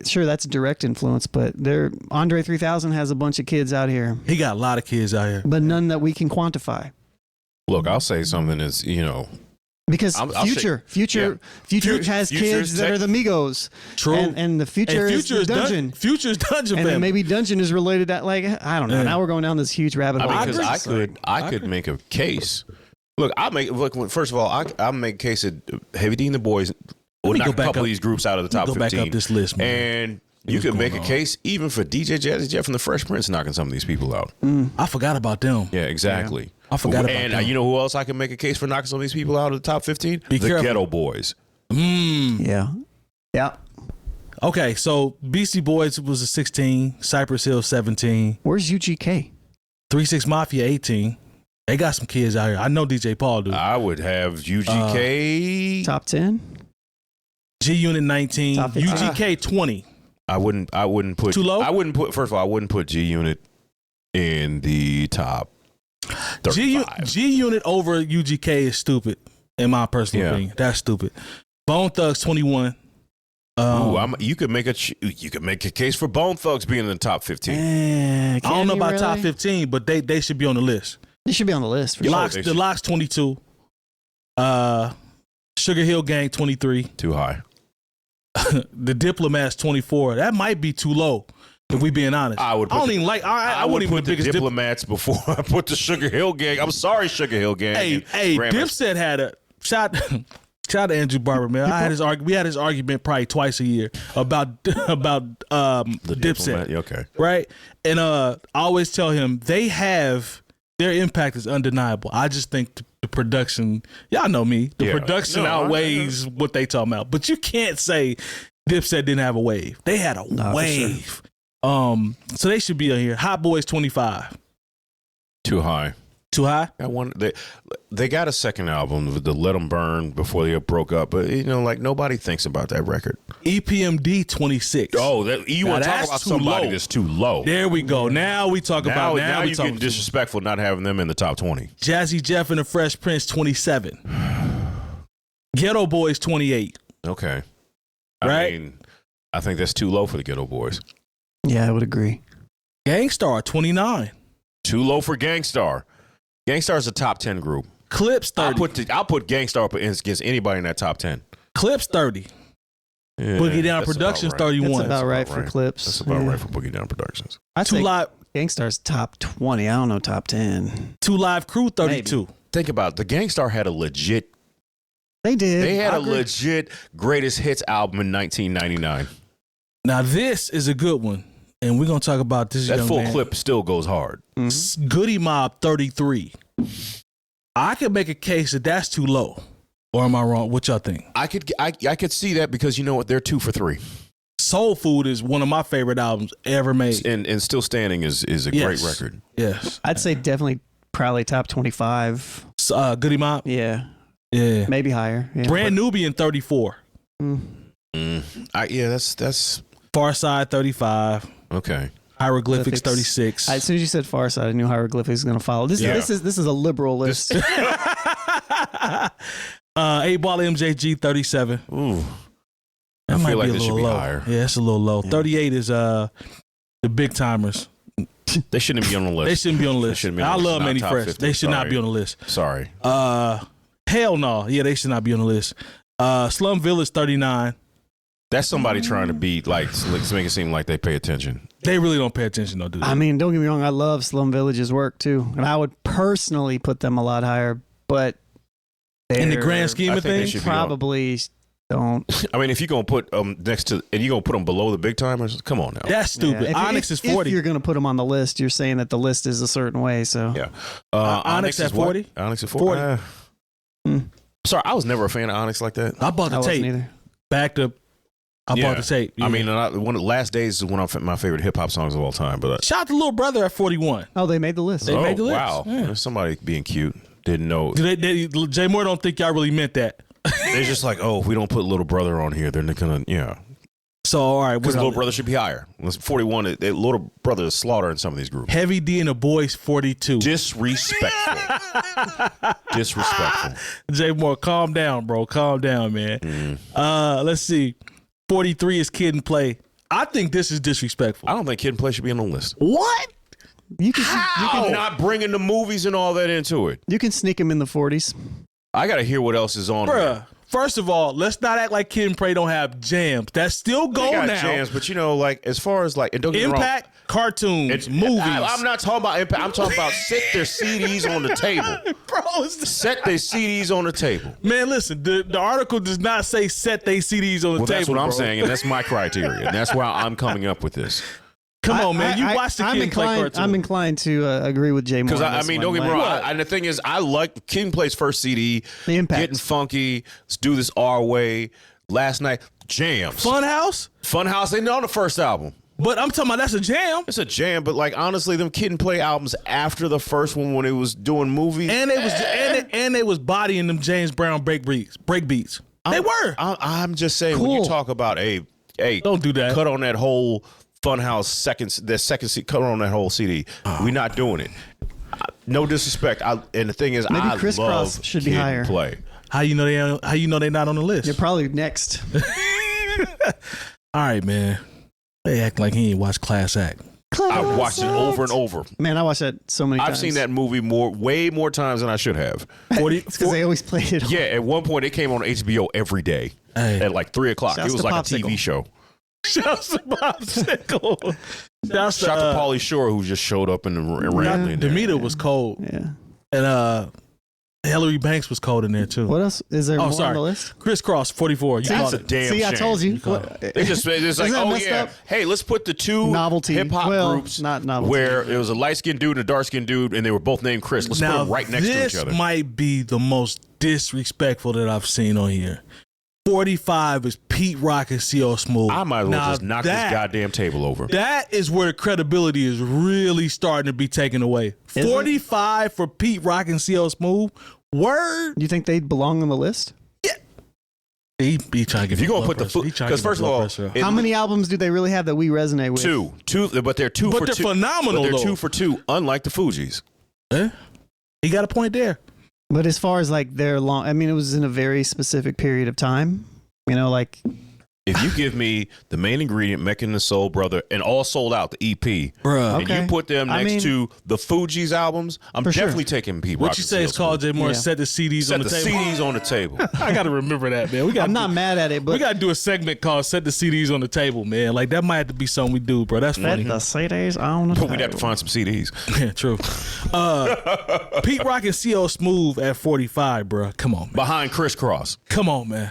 Sure, that's direct influence, but Andre 3000 has a bunch of kids out here. He got a lot of kids out here, but none that we can quantify. Look, I'll say something is, because Future has kids that are the Migos. True. And the Future is Dungeon. Future's Dungeon. And then maybe Dungeon is related to I don't know. Now we're going down this huge rabbit hole. Because I could make a case. Look, first of all, I'll make a case that Heavy D and the Boys would knock a couple of these groups out of the top 15. Go back up this list, man. And you could make a case even for DJ Jazzy Jeff and the Fresh Prince knocking some of these people out. I forgot about them. Yeah, exactly. Yeah. I forgot about them. And you know who else I can make a case for knocking some of these people out of the top 15? The Ghetto Boys. Yeah. Okay, so Beastie Boys was a 16, Cypress Hill 17. Where's UGK? 3-6 Mafia 18. They got some kids out here. I know DJ Paul do. I would have UGK top 10. G-Unit 19. UGK 20. I wouldn't put too low. First of all, I wouldn't put G-Unit in the top 35. G-Unit over UGK is stupid, in my personal opinion. That's stupid. Bone Thugs 21. You could make a case for Bone Thugs being in the top 15. I don't know about top 15, but they should be on the list. They should be on the list. The Locks 22. Sugar Hill Gang 23. Too high. The Diplomats 24. That might be too low, if we being honest. I would put the Diplomats before I put the Sugar Hill Gang. I'm sorry, Sugar Hill Gang. Hey, Dipset had a shot. Shout out to Andrew Barber, man. We had this argument probably twice a year about the Dipset. Okay. Right? And I always tell him their impact is undeniable. I just think the production, y'all know me, production outweighs what they talking about. But you can't say Dipset didn't have a wave. They had a wave. Sure. So they should be on here. Hot Boys 25. Too high. Too high? They got a second album, the Let 'Em Burn, before they broke up, but nobody thinks about that record. EPMD 26. Oh, you want to talk about somebody that's too low? There we go. Now we talk about now you're getting disrespectful not having them in the top 20. Jazzy Jeff and the Fresh Prince 27. Ghetto Boys 28. Okay, right. I think that's too low for the Ghetto Boys. Yeah, I would agree. Gangstar 29. Too low for Gangstar. Gangstar's a top 10 group. Clips 30. I'll put Gangstar up against anybody in that top 10. Clips 30. Yeah, Boogie Down Productions 31. That's about right for Clips. That's about right for Boogie Down Productions. I'd say Gangstar's top 20. I don't know, top 10. 2 Live Crew 32. Maybe. Think about it. The Gangstar had a legit. They did. They had a legit greatest hits album in 1999. Now this is a good one. And we're going to talk about this. That full clip still goes hard. Mm-hmm. Goody Mob 33. I could make a case that that's too low. Or am I wrong? What y'all think? I could see that because you know what? They're 2 for 3. Soul Food is one of my favorite albums ever made. And Still Standing is a great record. Yes. I'd say definitely probably top 25. Goody Mob? Yeah. Yeah. Maybe higher. Yeah. Brand Nubian 34. That's Far Side 35. Okay. Hieroglyphics 36. As soon as you said Far Side, I knew Hieroglyphics was going to follow. This is a liberal list. 8 Ball MJG 37. Ooh. That might be a little low. Higher. Yeah, it's a little low. 38 is the Big Timers. They shouldn't be on the list. They shouldn't be on the list. I love Manny Fresh. They should not be on the list. Sorry. Hell no. Yeah, they should not be on the list. Slum Village 39. That's somebody trying to be to make it seem like they pay attention. They really don't pay attention, though, do they? I mean, don't get me wrong. I love Slum Village's work too, and I would personally put them a lot higher. But in the grand scheme of things, probably don't. I mean, if you're gonna put next to and you're gonna put them below the Big Timers, come on now. That's stupid. Yeah. Onyx is 40. If you're gonna put them on the list, you're saying that the list is a certain way. So yeah, Onyx at 40. Onyx at 40. Sorry, I was never a fan of Onyx like that. I bought the tape. Either. Back to I bought the tape. Yeah. I mean, one of the Last Days is one of my favorite hip hop songs of all time. But shout out to Little Brother at 41. Oh, they made the list. They made the list. Wow, Yeah. There's somebody being cute. Didn't know. Jay Moore don't think y'all really meant that. They're just like, oh, if we don't put Little Brother on here, they're not gonna, So all right, because Little Brother should be higher. 41, Little Brother is slaughtering some of these groups. Heavy D and the Boys 42. Disrespectful. Disrespectful. Jay Moore, calm down, bro. Calm down, man. Let's see. 43 is Kid and Play. I think this is disrespectful. I don't think Kid and Play should be on the list. What? I'm not bringing the movies and all that into it. You can sneak him in the 40s. I got to hear what else is on Bruh. there. First of all, let's not act like Kid and Play don't have jams. That's still They going got now. jams, but as far as and don't get me wrong, Impact, cartoons, movies. I'm not talking about Impact. I'm talking about set their CDs on the table. Bro, Set their CDs on the table. man, listen, the article does not say set they CDs on the table. That's what I'm bro. saying, and that's my criteria. And that's why I'm coming up with this. Come on, man. You watch the Kid and Play cartoon. I'm inclined to agree with Jay Moore. Because on this don't one. get me wrong. What? And the thing is, I like Kid and Play's first CD. The Impact. Getting Funky. Let's do this our way. Last night, jams. Funhouse? Funhouse ain't on the first album. But I'm talking about that's a jam. It's a jam, but honestly, them Kid and Play albums after the first one when it was doing movies. And they was bodying them James Brown break beats. They were. I'm just saying, when Cool. you talk about Don't do that. cut on that whole Funhouse second cut on that whole CD. We're not doing it. No disrespect. And the thing is, Maybe I Criss love Cross should be Kid higher. and Play. How you know they not on the list? You're probably next. All right, man. They act like he ain't watched Class Act. I watched it over and over. Man, I watched that so many times. I've seen that movie way more times than I should have. 40, It's because they always played it. Yeah, at one point it came on HBO every day Hey. at 3 o'clock. Shouts It was to like Popsicle. a TV show. Shouts to Popsicle. Shouts Shout to Pauly Shore, who just showed up and ran in there. Demeter was cold. Yeah. And Hillary Banks was cold in there too. What else? Is there more on sorry. the list? Criss Cross 44. You That's called a it. damn See, shame. I told you. They just like, Isn't that oh messed yeah, up? hey, let's put the two Novelty. hip hop Well, groups not novelty. where it was a light skinned dude and a dark skinned dude, and they were both named Chris. Let's put them right next to each other. This might be the most disrespectful that I've seen on here. 45 is Pete Rock and 𝐀𝐿 Smooth. I might as well Now just knock this goddamn table over. That is where the credibility is really starting to be taken away. Is it? 45 for Pete Rock and 𝐀𝐿 Smooth. Word. Do you think they'd belong on the list? He trying to get If you're gonna put the because first of all, How many albums do they really have that we resonate with? two, but they're two But for they're two. phenomenal, But they're though. 2 for 2, unlike the Fugees. He got a point there. But as far as their long, I mean, it was in a very specific period of time. You know, If you give me the main ingredient, Mecca and the Soul Brother, and all sold out, the EP, Bruh. and Okay. you put them I next mean- to the Fugees albums, I'm For sure. definitely taking Pete Rock. What you say is called, Jay Moore, Yeah. set the CDs Set on the the table. CDs on the table. I got to remember that, man. I'm not mad at it, but We got to do a segment called Set the CDs on the Table, man. That might have to be something we do, bro. That's funny. the CDs on the But we'd have to find some CDs. Yeah, true. Pete Rock and 𝐀𝐿 Smooth at 45, bro. Come on, man. Behind Criss Cross. Come on, man.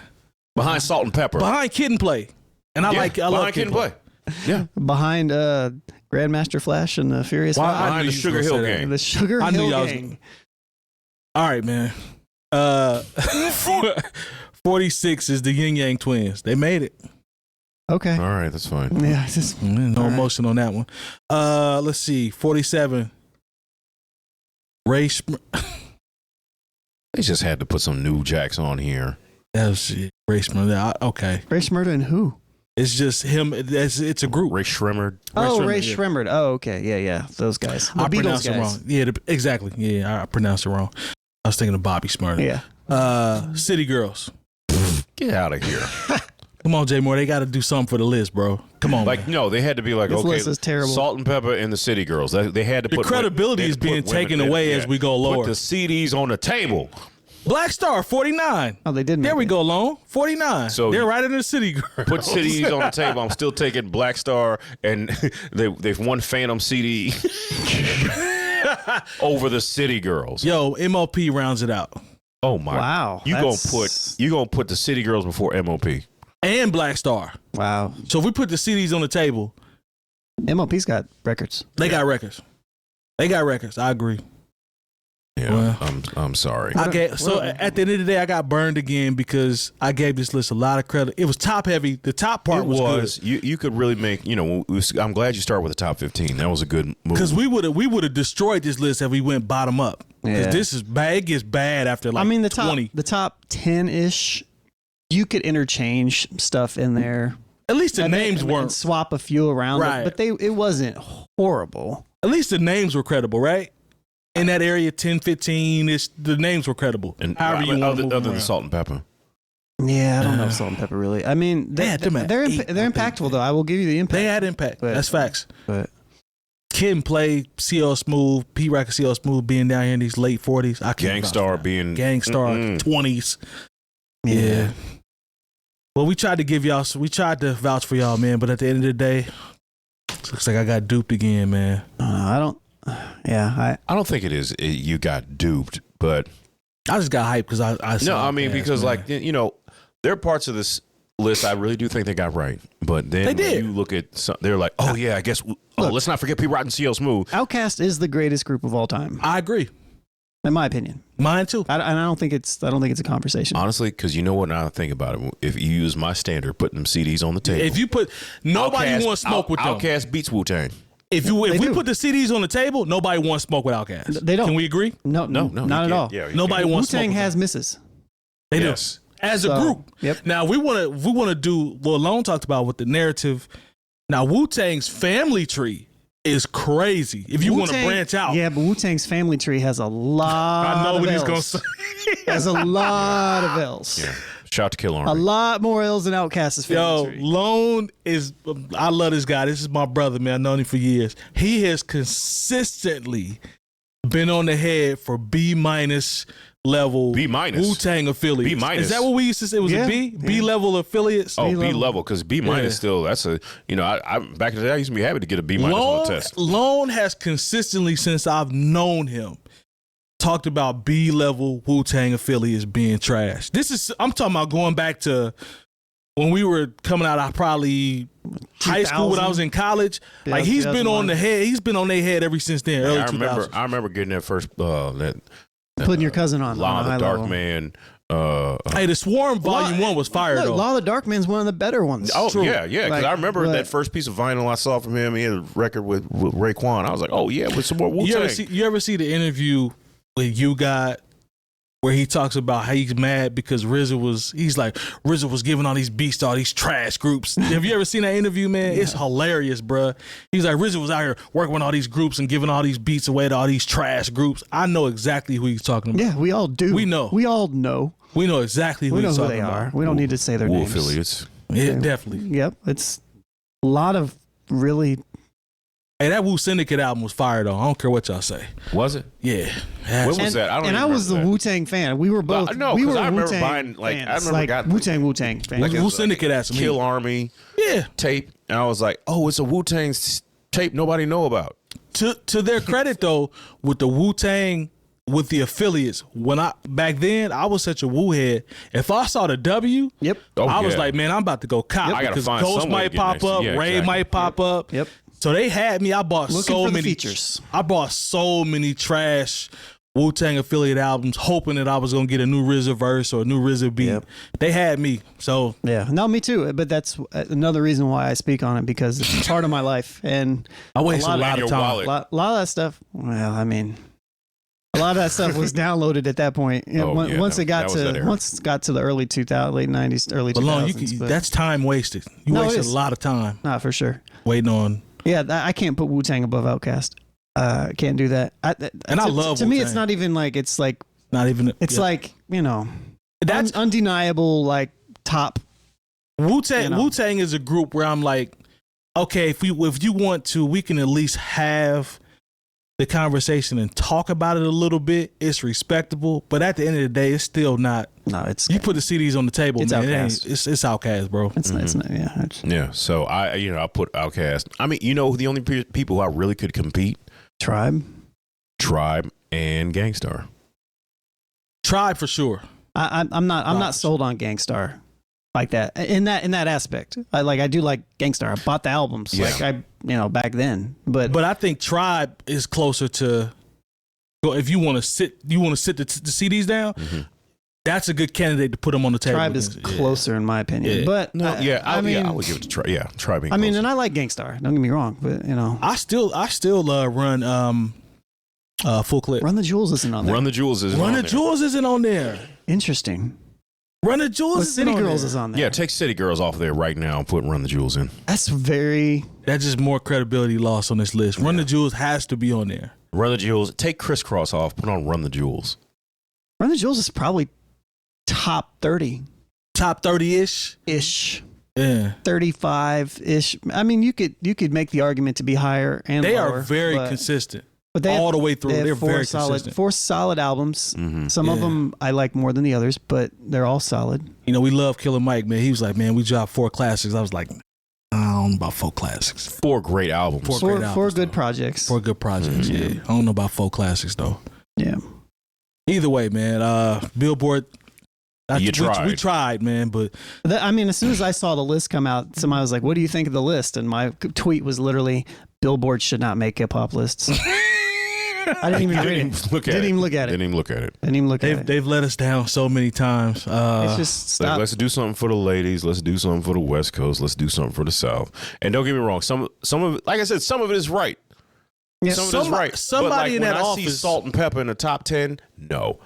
Behind Salt and Pepper. Behind Kid and Play. And I love behind Kid and Play. Yeah. behind Grandmaster Flash and the Furious Why- Five. I Behind knew the you Sugar was Hill gonna say that. Gang. The Sugar I knew Hill y'all was Gang. All right, man. 46 is the Yin Yang Twins. They made it. Okay. All right, that's fine. Yeah, it's just No All right. emotion on that one. Let's see. 47. Ray They just had to put some new jacks on here. That was Ray Okay. Ray Schmurda and who? It's just him. It's a group. Ray Shrimmer. Ray yeah. Schmurda. Oh, okay. Yeah. Those guys. The I Beatles pronounced it guys. wrong. Yeah, exactly. Yeah, I pronounced it wrong. I was thinking of Bobby Smurda. Yeah. City Girls. Get out of here. Come on, Jay Moore. They got to do something for the list, bro. Come on. Like, man. no, they had to be like, This okay, list is terrible. Salt and Pepper and the City Girls. They had to The put credibility they had is to put being women taken in, away yeah. as we go lower. Put the CDs on the table. Black Star, 49. Oh, they did. There make we it. go, Lone. 49. So they're you- right in the City Girls. Put CDs on the table. I'm still taking Black Star, and they've won Phantom CD over the City Girls. Yo, MLP rounds it out. Oh my! Wow, You gonna that's- put the City Girls before MOP? And Black Star. Wow. So if we put the CDs on the table, MLP's got records. they got records. They got records. I agree. Yeah, Well, I'm sorry. at the end of the day, I got burned again because I gave this list a lot of credit. It was top heavy. The top part was good. You could really make, I'm glad you start with the top 15. That was a good move. Because we would have destroyed this list if we went bottom up. Because this is bad. It gets bad after like 20. The top 10-ish, you could interchange stuff in there. At least the names weren't. Swap a few around, right. But it wasn't horrible. At least the names were credible, right? In that area, 10, 15, the names were credible. And other than salt and pepper. Yeah, I don't know salt and pepper really. I mean, they're impactful though. I will give you the impact. They had impact. That's facts. But Kid and Play, CL Smooth, P Rock and CL Smooth being down here in these late 40s. Gangstar being Gangstar 20s. Yeah. Well, we tried to vouch for y'all, man, but at the end of the day, it looks like I got duped again, man. I don't. Yeah, I don't think it is. You got duped, but I just got hyped because I no. I mean, because man. There are parts of this list I really do think they got right, but then when you look at some, they're like, oh yeah, I guess. Let's not forget P Rock and CL Smooth. Outkast is the greatest group of all time. I agree. In my opinion, mine too. I don't think it's a conversation. Honestly, because you know what? Now I think about it. If you use my standard, putting them CDs on the table. If you put nobody wants smoke with them. Outkast beats Wu-Tang. If we put the CDs on the table, nobody wants smoke with Outkast. They don't. Can we agree? No, not at all. Yeah, nobody wants smoke. Wu-Tang has misses. They do. As a group. Yep. Now we want to do what Lone talked about with the narrative. Now Wu-Tang's family tree is crazy. If you want to branch out. Yeah, but Wu-Tang's family tree has a lot I know of what L's. he's going to say. Has a lot of L's. Yeah. Shout to Kill Army. A lot more L's than Outkast's family tree. Lone is, I love this guy. This is my brother, man. I've known him for years. He has consistently been on the head for B- level B-. Wu-Tang affiliates. B-. Is that what we used to say? It was a B? B level affiliates? Oh, B level, because B- still, that's a, I back in the day, I used to be happy to get a B- on the test. Lone has consistently, since I've known him, talked about B level Wu-Tang affiliates being trash. I'm talking about going back to when we were coming out of probably high school when I was in college. Yeah, like he's been on the head. He's been on their head ever since then. Early 2000s. I remember getting that first putting your cousin on. Law of the Dark Man. Hey, the Swarm Volume 1 was fire though. Law of the Dark Man's one of the better ones. Oh, yeah. Because I remember that first piece of vinyl I saw from him. He had a record with Raekwon. I was like, oh, yeah, with some more Wu-Tang. You ever see the interview with You Got where he talks about how he's mad because RZA was giving all these beats to all these trash groups. Have you ever seen that interview, man? Yeah. It's hilarious, bruh. He's like, RZA was out here working with all these groups and giving all these beats away to all these trash groups. I know exactly who he's talking about. Yeah, we all do. We know. We all know. We know exactly who he's talking about. We don't need to say their names. Affiliates. Yeah, definitely. Yep. It's a lot of really... Hey, that Wu Syndicate album was fire though. I don't care what y'all say. Was it? Yeah. When was that? I was the Wu-Tang fan. We were both. No, we were I remember Wu-Tang buying fans. I remember Wu-Tang fans. Like Wu Syndicate had some Kill Army tape, and I was like, oh, it's a Wu-Tang tape nobody know about. To their credit though, with the Wu-Tang, with the affiliates, back then I was such a Wu head. If I saw the W, I was like, man, I'm about to go cop because Ghost might pop up, Ray might pop up. Yep. So they had me. I bought so many features. I bought so many trash Wu-Tang affiliate albums, hoping that I was gonna get a new RZA verse or a new RZA beat. Yep. They had me. So yeah, no, me too. But that's another reason why I speak on it, because it's part of my life, and I wasted a lot of time. A lot of that stuff. Well, I mean, a lot of that stuff was downloaded at that point. Once it got to the early 2000s, late 90s, early 2000s. That's time wasted. You wasted a lot of time. Not for sure. Waiting on. Yeah, I can't put Wu-Tang above Outkast. Can't do that. I love to me. It's not even like it's like not even. It's like that's undeniable. Like top Wu-Tang. Wu-Tang is a group where I'm like, okay, if you want to, we can at least have the conversation and talk about it a little bit. It's respectable, but at the end of the day, it's still not. No, it's you put the CDs on the table, it's man. It's Outkast, bro. It's not. Yeah. Yeah. So I put Outkast. I mean, the only people who I really could compete. Tribe, and Gangstar. Tribe for sure. I'm not sold on Gangstar like that in that aspect. I do like Gangstar. I bought the albums back then, but I think Tribe is closer to if you want to sit the CDs down. Mm-hmm. That's a good candidate to put them on the table. Tribe is closer in my opinion, but I would give it to Tribe. Yeah, Tribe. I mean, and I like Gangstar. Don't get me wrong, but I still run Full Clip. Run the Jewels isn't on there. Run the Jewels isn't on there. Interesting. Run the Jewels. But City Girls is on there. Yeah, take City Girls off there right now and put Run the Jewels in. That's just more credibility loss on this list. Run the Jewels has to be on there. Run the Jewels. Take Crisscross off. Put on Run the Jewels. Run the Jewels is probably top 30. Top 30-ish? Ish. Yeah. 35-ish. I mean, you could make the argument to be higher and they lower. Are very consistent. But they all have, the way through. They're very consistent. 4 solid albums. Mm-hmm. Some of them I like more than the others, but they're all solid. We love Killer Mike, man. He was like, man, we dropped 4 classics. I was like, I don't know about 4 classics. 4 great albums. 4 good projects. 4 good projects, yeah. I don't know about 4 classics, though. Yeah. Either way, man, Billboard... We tried, man, but... as soon as I saw the list come out, somebody was like, what do you think of the list? And my tweet was literally, Billboard should not make hip-hop lists. I didn't even read it. Didn't even look at it. They've let us down so many times. It's just stop. Like, let's do something for the ladies. Let's do something for the West Coast. Let's do something for the South. And don't get me wrong, some of it, like I said, some of it is right. Yeah. Some of it is right. Somebody in that office... When I see Salt and Pepper in the top 10, no.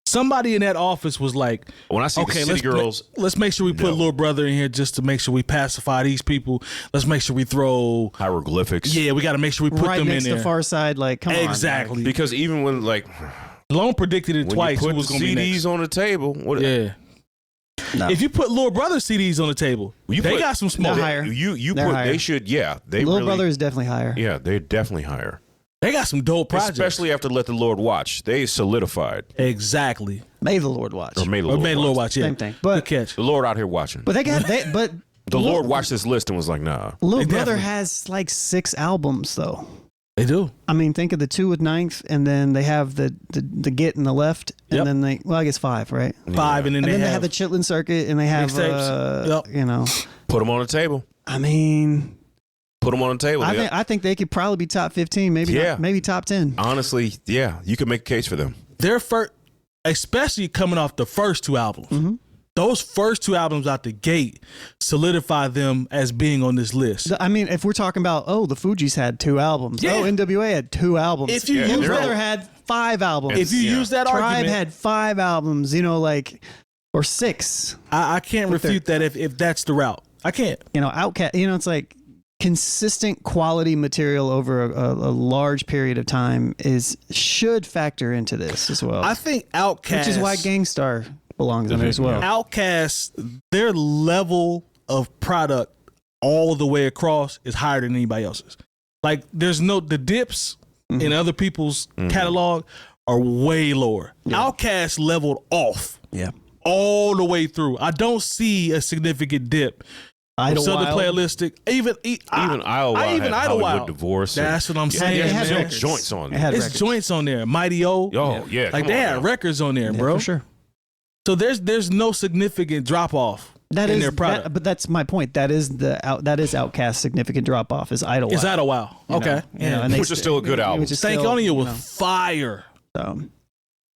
Somebody in that office was like, when I see the City Girls, let's make sure we put Little Brother in here just to make sure we pacify these people. Let's make sure we throw hieroglyphics. Yeah, we got to make sure we put them in there. Right next to Far Side, like, come on. Exactly. Because even when, like... Lone predicted it twice. When you who was put going to be next. CDs on the table. Yeah. No. If you put Little Brother CDs on the table, they got some smoke. They're higher. They should, yeah. Little Brother is definitely higher. Yeah, they're definitely higher. They got some dope projects. Especially after Let the Lord Watch. They solidified. Exactly. May the Lord watch. Or May the Lord watch. Yeah. Same thing. But good catch. The Lord out here watching. But the Lord watched this list and was like, nah. Little Brother has like 6 albums though. They do. I mean, think of the 2 with 9th, and then they have the Get in the left, and then I guess 5, right? 5, and then they have the Chitlin Circuit, and they have Put them on the table. I mean, put them on the table. I think they could probably be top 15, maybe top 10. Honestly, yeah, you could make a case for them. Their first, especially coming off the first 2 albums. Mm-hmm. Those first 2 albums out the gate solidify them as being on this list. I mean, if we're talking about, the Fugees had 2 albums. Yeah. NWA had 2 albums. If you Little Brother had 5 albums. If you use that Tribe argument, had 5 albums, or 6. I can't refute that if that's the route. I can't. Outkast, it's like consistent quality material over a large period of time should factor into this as well. I think Outkast, which is why Gangstar belongs in there as well. Outkast, their level of product all the way across is higher than anybody else's. Like, the dips in other people's catalog are way lower. Yeah. Outkast leveled off. Yeah. All the way through. I don't see a significant dip. Southern Playalistic, even Idlewild. Divorce. That's what I'm saying. It had joints on there. It's joints on there. Mighty O. Oh, yeah. Like, they had records on there, bro. For sure. So there's no significant drop off in their product. But that's my point. That is Outkast's significant drop off is Idlewild. It's Idlewild. Okay. Which is still a good album. Stank On You was fire.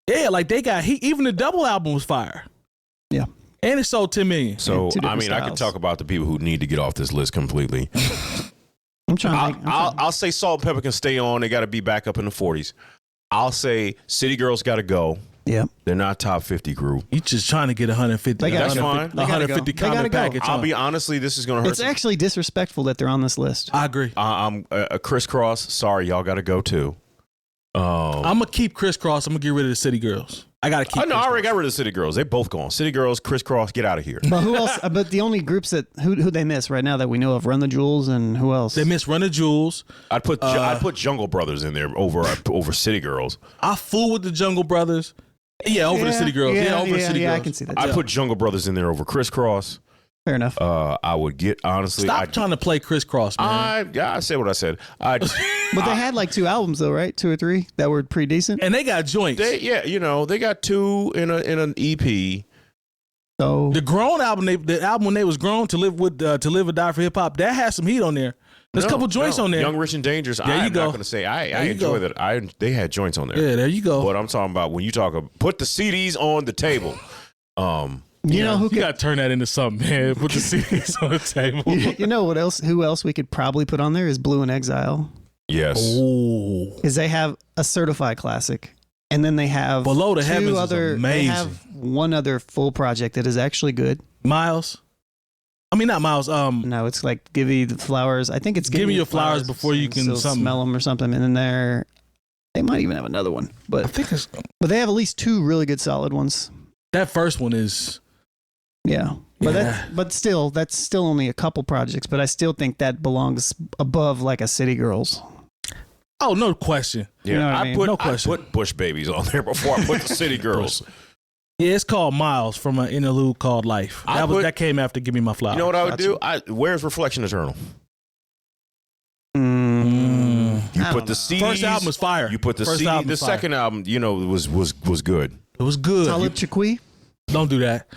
Yeah, like even the double album was fire. Yeah. And it sold 10 million. So, I could talk about the people who need to get off this list completely. I'll say Salt and Pepper can stay on. They got to be back up in the 40s. I'll say City Girls got to go. Yeah. They're not top 50 group. You just trying to get 150. That's fine. 150 comment package. I'll be honestly, this is going to hurt. It's actually disrespectful that they're on this list. I agree. I'm Crisscross. Sorry, y'all got to go too. I'm going to keep Crisscross. I'm going to get rid of the City Girls. I got to keep I already got rid of the City Girls. They both gone. City Girls, Crisscross, get out of here. But who else? But the only groups who they miss right now that we know of, Run the Jewels, and who else? They miss Run the Jewels. I'd put Jungle Brothers in there over City Girls. I fool with the Jungle Brothers. Yeah, over the City Girls. Yeah, over the City Girls. I can see that. I put Jungle Brothers in there over Crisscross. Fair enough. I would get, honestly. Stop trying to play Crisscross, man. I said what I said. But they had like 2 albums though, right? 2 or 3 that were pretty decent. And they got joints. They got 2 in an EP. So the Grown album, the album when they was grown, to live or die for hip hop, that had some heat on there. There's a couple joints on there. Young, Rich, and Dangerous. There you I'm go. not going to say I enjoy that. They had joints on there. Yeah, there you go. But I'm talking about when you talk about put the CDs on the table. You know who you got to turn that into something, man. Put the CDs on the table. You know what else? Who else we could probably put on there is Blue in Exile. Yes. Ooh. Because they have a certified classic, and then they have Below the Heavens is They amazing. have one other full project that is actually good. Miles. I mean, not Miles. No, it's like Give You the Flowers. I think it's Give Me Your Flowers Before You Can smell them or something. And then they might even have another one, I think it's but they have at least two really good solid ones. that first one is. Yeah. But Yeah. that's still only a couple projects, but I still think that belongs above like a City Girls. Oh, no question. Yeah, You know what I I mean? put No I question. put Bush Babies on there before I put the City Girls. Yeah, it's called Miles from an interlude called Life. That came after Give Me My Flowers. You know what I would do? Where's Reflection Eternal? You I put don't the know. CDs. First album was fire. You put the First CD. album The was fire. second album, was good. It was good. Talib Kweli. Don't do that.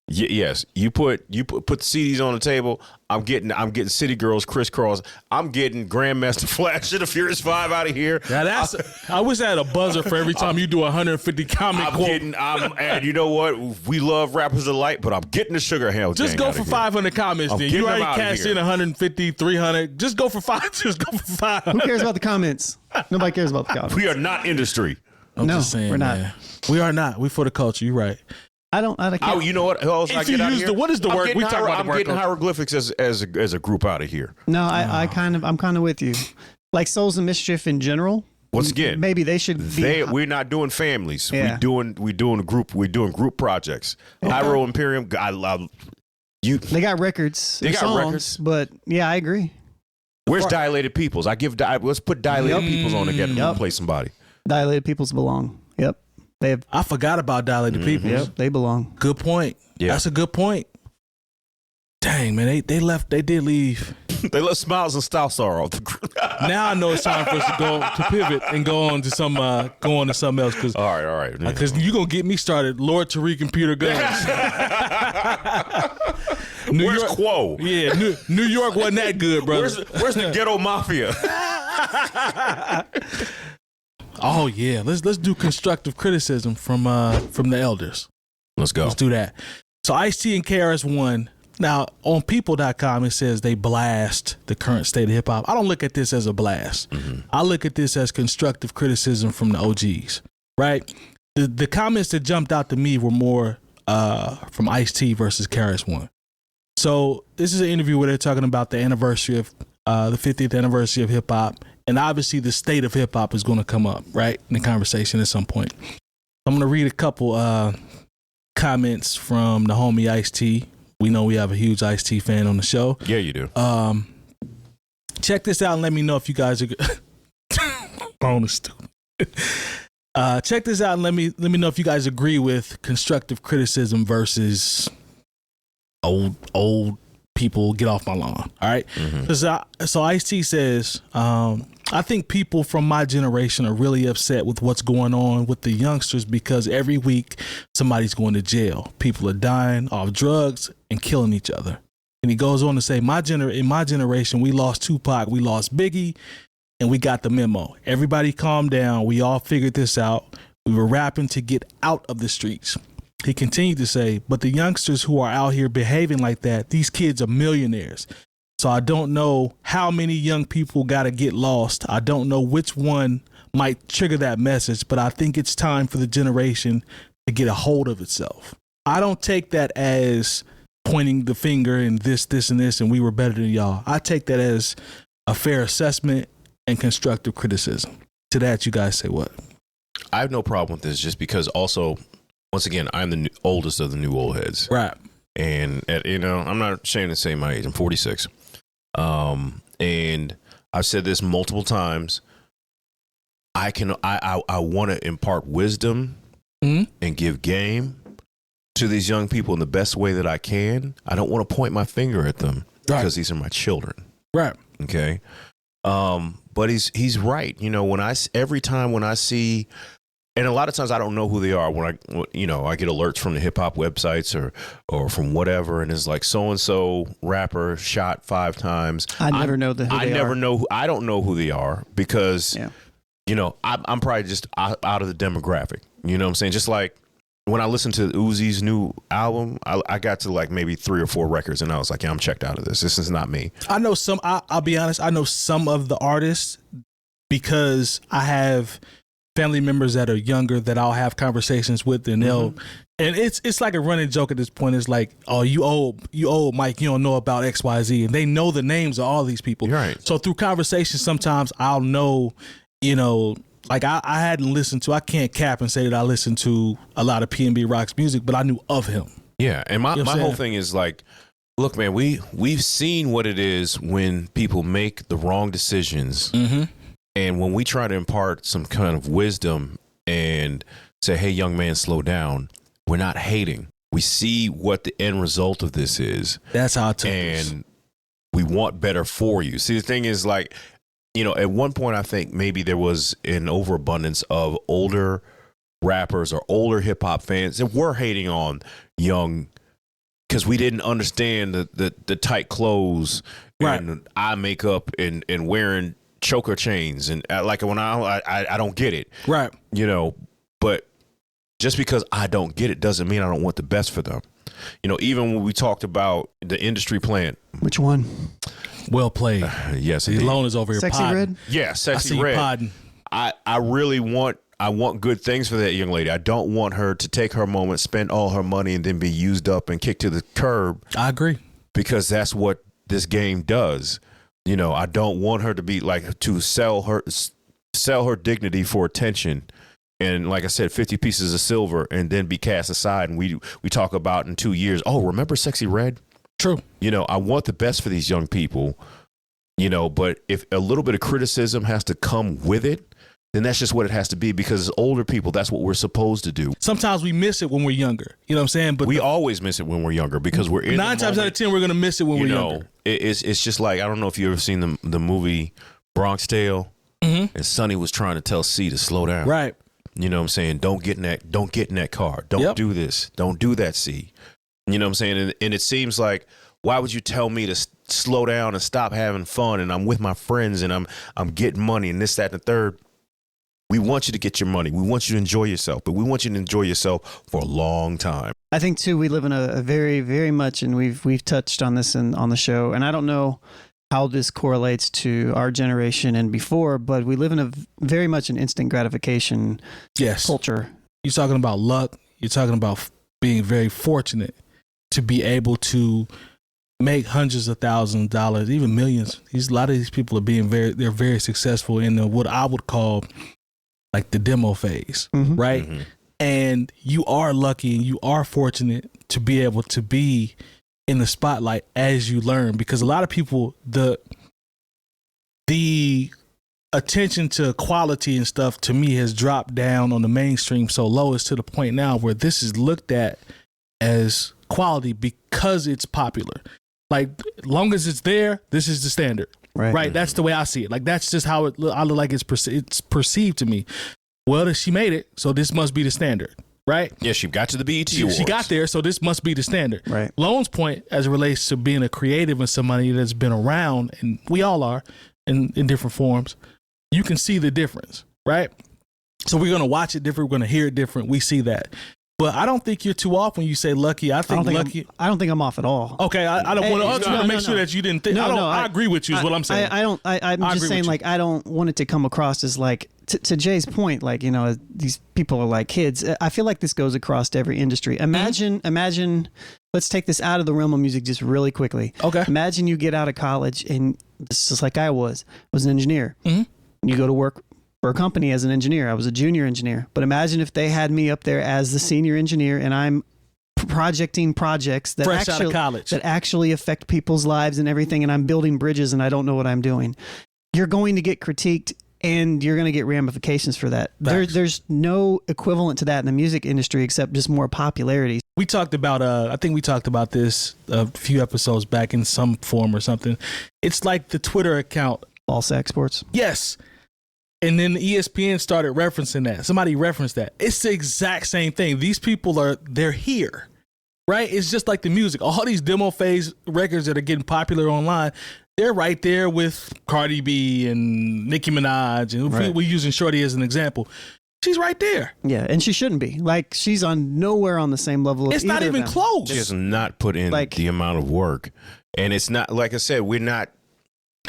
Yes, you put the CDs on the table. I'm getting City Girls, Crisscross. I'm getting Grandmaster Flash and the Furious Five out of here. Now I wish I had a buzzer for every time you do 150 comment quote. And you know what? We love rappers alike, but I'm getting the Sugar Hell. Just go for 500 comments. I'm Then getting you them already out of cashed here. in 150, 300. Just go for 5. Just go for 5. Who cares about the comments? Nobody cares about the comments. We are not industry. I'm No, just saying, we're not. man. We are not. We for the culture. You're right. I can't. You know what? Who else I If you get out of use here? the- what is the I'm word? getting We talk about the I'm word getting culture. hieroglyphics as a group out of here. No, I'm kind of with you. Like Souls of Mischief in general. Once again, Maybe they should be. we're not doing families. Yeah. We doing group projects. Hyro Imperium. I love you. They got records. They or got songs, records. But yeah, I agree. Where's Dilated Peoples? Let's put Dilated Peoples on together Yep. and play somebody. Dilated Peoples belong. Yep. They have. I forgot about Dilated People. Yep. They belong. Good point. Yeah. That's a good point. Dang, man. They left. They did leave. They let Smiles and Style Star off the group. Now I know it's time for us to pivot and go on to something else because All right. you're gonna get me started. Lord Tariq and Peter Guns. Where's Quo? Yeah, New York wasn't that good, brother. Where's the Ghetto Mafia? Oh yeah, let's do constructive criticism from the elders. Let's go. Let's do that. So Ice-T and KRS-One. Now on People.com it says they blast the current state of hip hop. I don't look at this as a blast. I look at this as constructive criticism from the OGs. Right. The comments that jumped out to me were more from Ice-T versus KRS-One. So this is an interview where they're talking about the anniversary of the 50th anniversary of hip hop, and obviously the state of hip hop is going to come up right in the conversation at some point. I'm going to read a couple comments from the homie Ice-T. We know we have a huge Ice-T fan on the show. Yeah, you do. Check this out and let me know if you guys are phone is stupid. Check this out and let me know if you guys agree with constructive criticism versus old people get off my lawn. All right. So Ice-T says, I think people from my generation are really upset with what's going on with the youngsters because every week somebody's going to jail. People are dying off drugs and killing each other. And he goes on to say, in my generation, we lost Tupac, we lost Biggie, and we got the memo. Everybody calm down. We all figured this out. We were rapping to get out of the streets. He continued to say, but the youngsters who are out here behaving like that, these kids are millionaires. So I don't know how many young people got to get lost. I don't know which one might trigger that message, but I think it's time for the generation to get a hold of itself. I don't take that as pointing the finger and this, and this, and we were better than y'all. I take that as a fair assessment and constructive criticism. To that, you guys say what? I have no problem with this just because also, once again, I'm the oldest of the new old heads. Right. And, I'm not ashamed to say my age. I'm 46. And I've said this multiple times. I want to impart wisdom and give game to these young people in the best way that I can. I don't want to point my finger at them because these are my children. Right. Okay. But he's right. Every time when I see And a lot of times I don't know who they are when I get alerts from the hip hop websites or from whatever, and it's like so and so rapper shot 5 times. I never know who they are. I don't know who they are because I'm probably just out of the demographic. You know what I'm saying? Just like when I listened to Uzi's new album, I got to like maybe 3 or 4 records, and I was like, yeah, I'm checked out of this. This is not me. I know some. I'll be honest. I know some of the artists because I have family members that are younger that I'll have conversations with, and and it's like a running joke at this point. It's like, oh, you old Mike, you don't know about XYZ, and they know the names of all these people. Right. So through conversations, sometimes I'll know, like I hadn't listened to, I can't cap and say that I listened to a lot of P&B Rock's music, but I knew of him. Yeah, and my whole thing is like, look, man, we've seen what it is when people make the wrong decisions. And when we try to impart some kind of wisdom and say, hey, young man, slow down, we're not hating. We see what the end result of this is. That's how it is. And we want better for you. See, the thing is, like, at one point, I think maybe there was an overabundance of older rappers or older hip hop fans that were hating on young because we didn't understand the tight clothes and eye makeup and wearing choker chains, and like when I don't get it, right? But just because I don't get it doesn't mean I don't want the best for them. Even when we talked about the industry plan. Which one? Well played. Yes, Lone is over here. Sexy podding. Red. Yeah, Sexy I Red. Podding. I really want good things for that young lady. I don't want her to take her moment, spend all her money, and then be used up and kicked to the curb. I agree, because that's what this game does. I don't want her to be like to sell her dignity for attention. And like I said, 50 pieces of silver and then be cast aside. And we talk about in 2 years, oh, remember Sexy Red? True. I want the best for these young people, but if a little bit of criticism has to come with it, then that's just what it has to be, because as older people, that's what we're supposed to do. Sometimes we miss it when we're younger. You know what I'm saying? But we always miss it when we're younger because we're in 9 times out of 10, we're going to miss it when we're younger. It's just like, I don't know if you ever seen the movie Bronx Tale, and Sonny was trying to tell C to slow down. Right. You know what I'm saying? Don't get in that car. Don't do this. Don't do that, C. You know what I'm saying? And it seems like, why would you tell me to slow down and stop having fun, and I'm with my friends and I'm getting money and this, that, and the third? We want you to get your money. We want you to enjoy yourself, but we want you to enjoy yourself for a long time. I think too, we live in a very, very much, and we've touched on this on the show, and I don't know how this correlates to our generation and before, but we live in a very much an instant gratification culture. You're talking about luck. You're talking about being very fortunate to be able to make hundreds of thousands of dollars, even millions. A lot of these people are they're very successful in what I would call like the demo phase, right? Mm-hmm. And you are lucky and you are fortunate to be able to be in the spotlight as you learn, because a lot of people, the attention to quality and stuff to me has dropped down on the mainstream so low as to the point now where this is looked at as quality because it's popular. Like, long as it's there, this is the standard. Right. Mm-hmm. That's the way I see it. Like, that's just how I look like it's perceived to me. Well, she made it, so this must be the standard. Right? Yeah, she got to the BET Awards. She got there, so this must be the standard. Right. Lone's point as it relates to being a creative and somebody that's been around, and we all are in different forms, you can see the difference, right? So we're going to watch it different. We're going to hear it different. We see that. But I don't think you're too off when you say lucky. I don't think I'm off at all. Okay, I don't want to make sure that you didn't think. I agree with you is what I'm saying. I'm just saying, like, I don't want it to come across as like, to Jay's point, like, these people are like kids. I feel like this goes across to every industry. Imagine, let's take this out of the realm of music just really quickly. Okay. Imagine you get out of college, and this is like I was an engineer. Mm-hmm. You go to work for a company as an engineer. I was a junior engineer. But imagine if they had me up there as the senior engineer, and I'm projecting projects that actually affect people's lives and everything, and I'm building bridges and I don't know what I'm doing. You're going to get critiqued, and you're going to get ramifications for that. There's no equivalent to that in the music industry except just more popularity. We talked about, I think we talked about this a few episodes back in some form or something. It's like the Twitter account. False exports. Yes. And then ESPN started referencing that. Somebody referenced that. It's the exact same thing. These people they're here, right? It's just like the music. All these demo phase records that are getting popular online, they're right there with Cardi B and Nicki Minaj. And we're using Shorty as an example. She's right there. Yeah, and she shouldn't be. Like, she's on nowhere on the same level. It's not even close. She has not put in the amount of work. And it's not, like I said, we're not.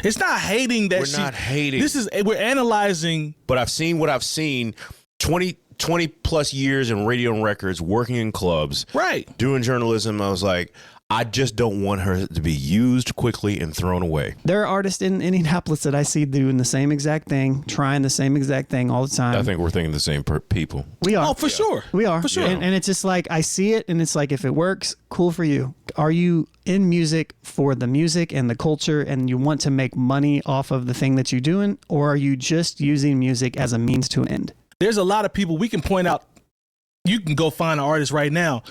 It's not hating that we're not hating. We're analyzing. But I've seen what I've seen. 20 plus years in radio and records, working in clubs, right, doing journalism. I was like, I just don't want her to be used quickly and thrown away. There are artists in Indianapolis that I see doing the same exact thing, trying the same exact thing all the time. I think we're thinking the same people. We are. Oh, for sure. We are. For sure. And it's just like, I see it, and it's like, if it works, cool for you. Are you in music for the music and the culture, and you want to make money off of the thing that you're doing, or are you just using music as a means to an end? There's a lot of people we can point out. You can go find an artist right now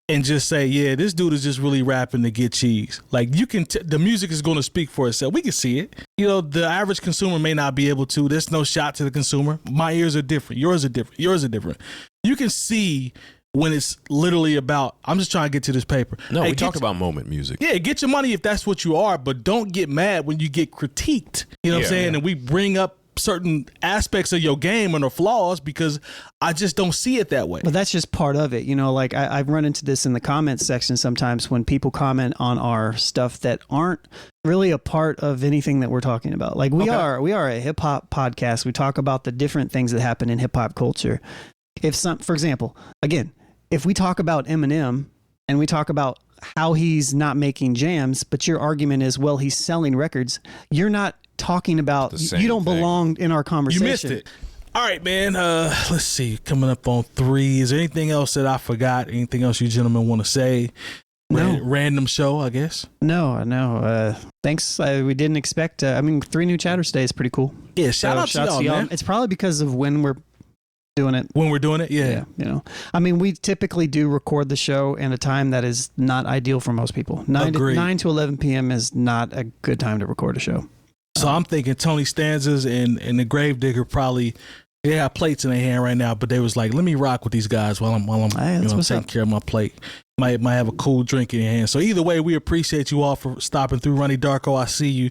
and just say, yeah, this dude is just really rapping to get cheese. Like, you can, the music is going to speak for itself. We can see it. You know, the average consumer may not be able to. There's no shot to the consumer. My ears are different. Yours are different. Yours are different. You can see when it's literally about, I'm just trying to get to this paper. No, we talk about moment music. Yeah, get your money if that's what you are, but don't get mad when you get critiqued. You know what I'm saying? And we bring up certain aspects of your game and the flaws because I just don't see it that way. But that's just part of it. You know, like I've run into this in the comments section sometimes when people comment on our stuff that aren't really a part of anything that we're talking about. Like we are a hip hop podcast. We talk about the different things that happen in hip hop culture. For example, again, if we talk about Eminem and we talk about how he's not making jams, but your argument is, well, he's selling records. You're not talking about, you don't belong in our conversation. You missed it. All right, man. Let's see. Coming up on 3. Is there anything else that I forgot? Anything else you gentlemen want to say? No. Random show, I guess. No. Thanks. We didn't expect. 3 new chatters today is pretty cool. Yeah. Shout out to y'all, man. It's probably because of when we're doing it. When we're doing it, yeah. You know, we typically do record the show in a time that is not ideal for most people. 9 to 11 p.m. is not a good time to record a show. So I'm thinking Tony Stanzas and the Gravedigger probably, they have plates in their hand right now, but they was like, let me rock with these guys while I'm taking care of my plate. Might have a cool drink in your hand. So either way, we appreciate you all for stopping through. Ronnie Darko, I see you.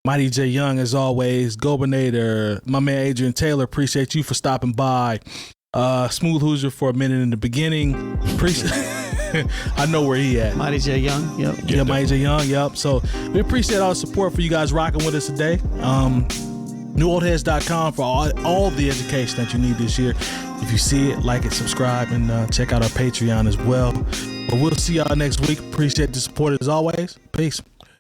Mighty J Young, as always. Gobernator, my man Adrian Taylor, appreciate you for stopping by. Smooth Hoosier for a minute in the beginning. I know where he at. Mighty J Young, yep. Yeah, Mighty J Young, yep. So we appreciate all the support for you guys rocking with us today. NewOldHeads.com for all the education that you need this year. If you see it, like it, subscribe, and check out our Patreon as well. But we'll see y'all next week. Appreciate the support as always. Peace.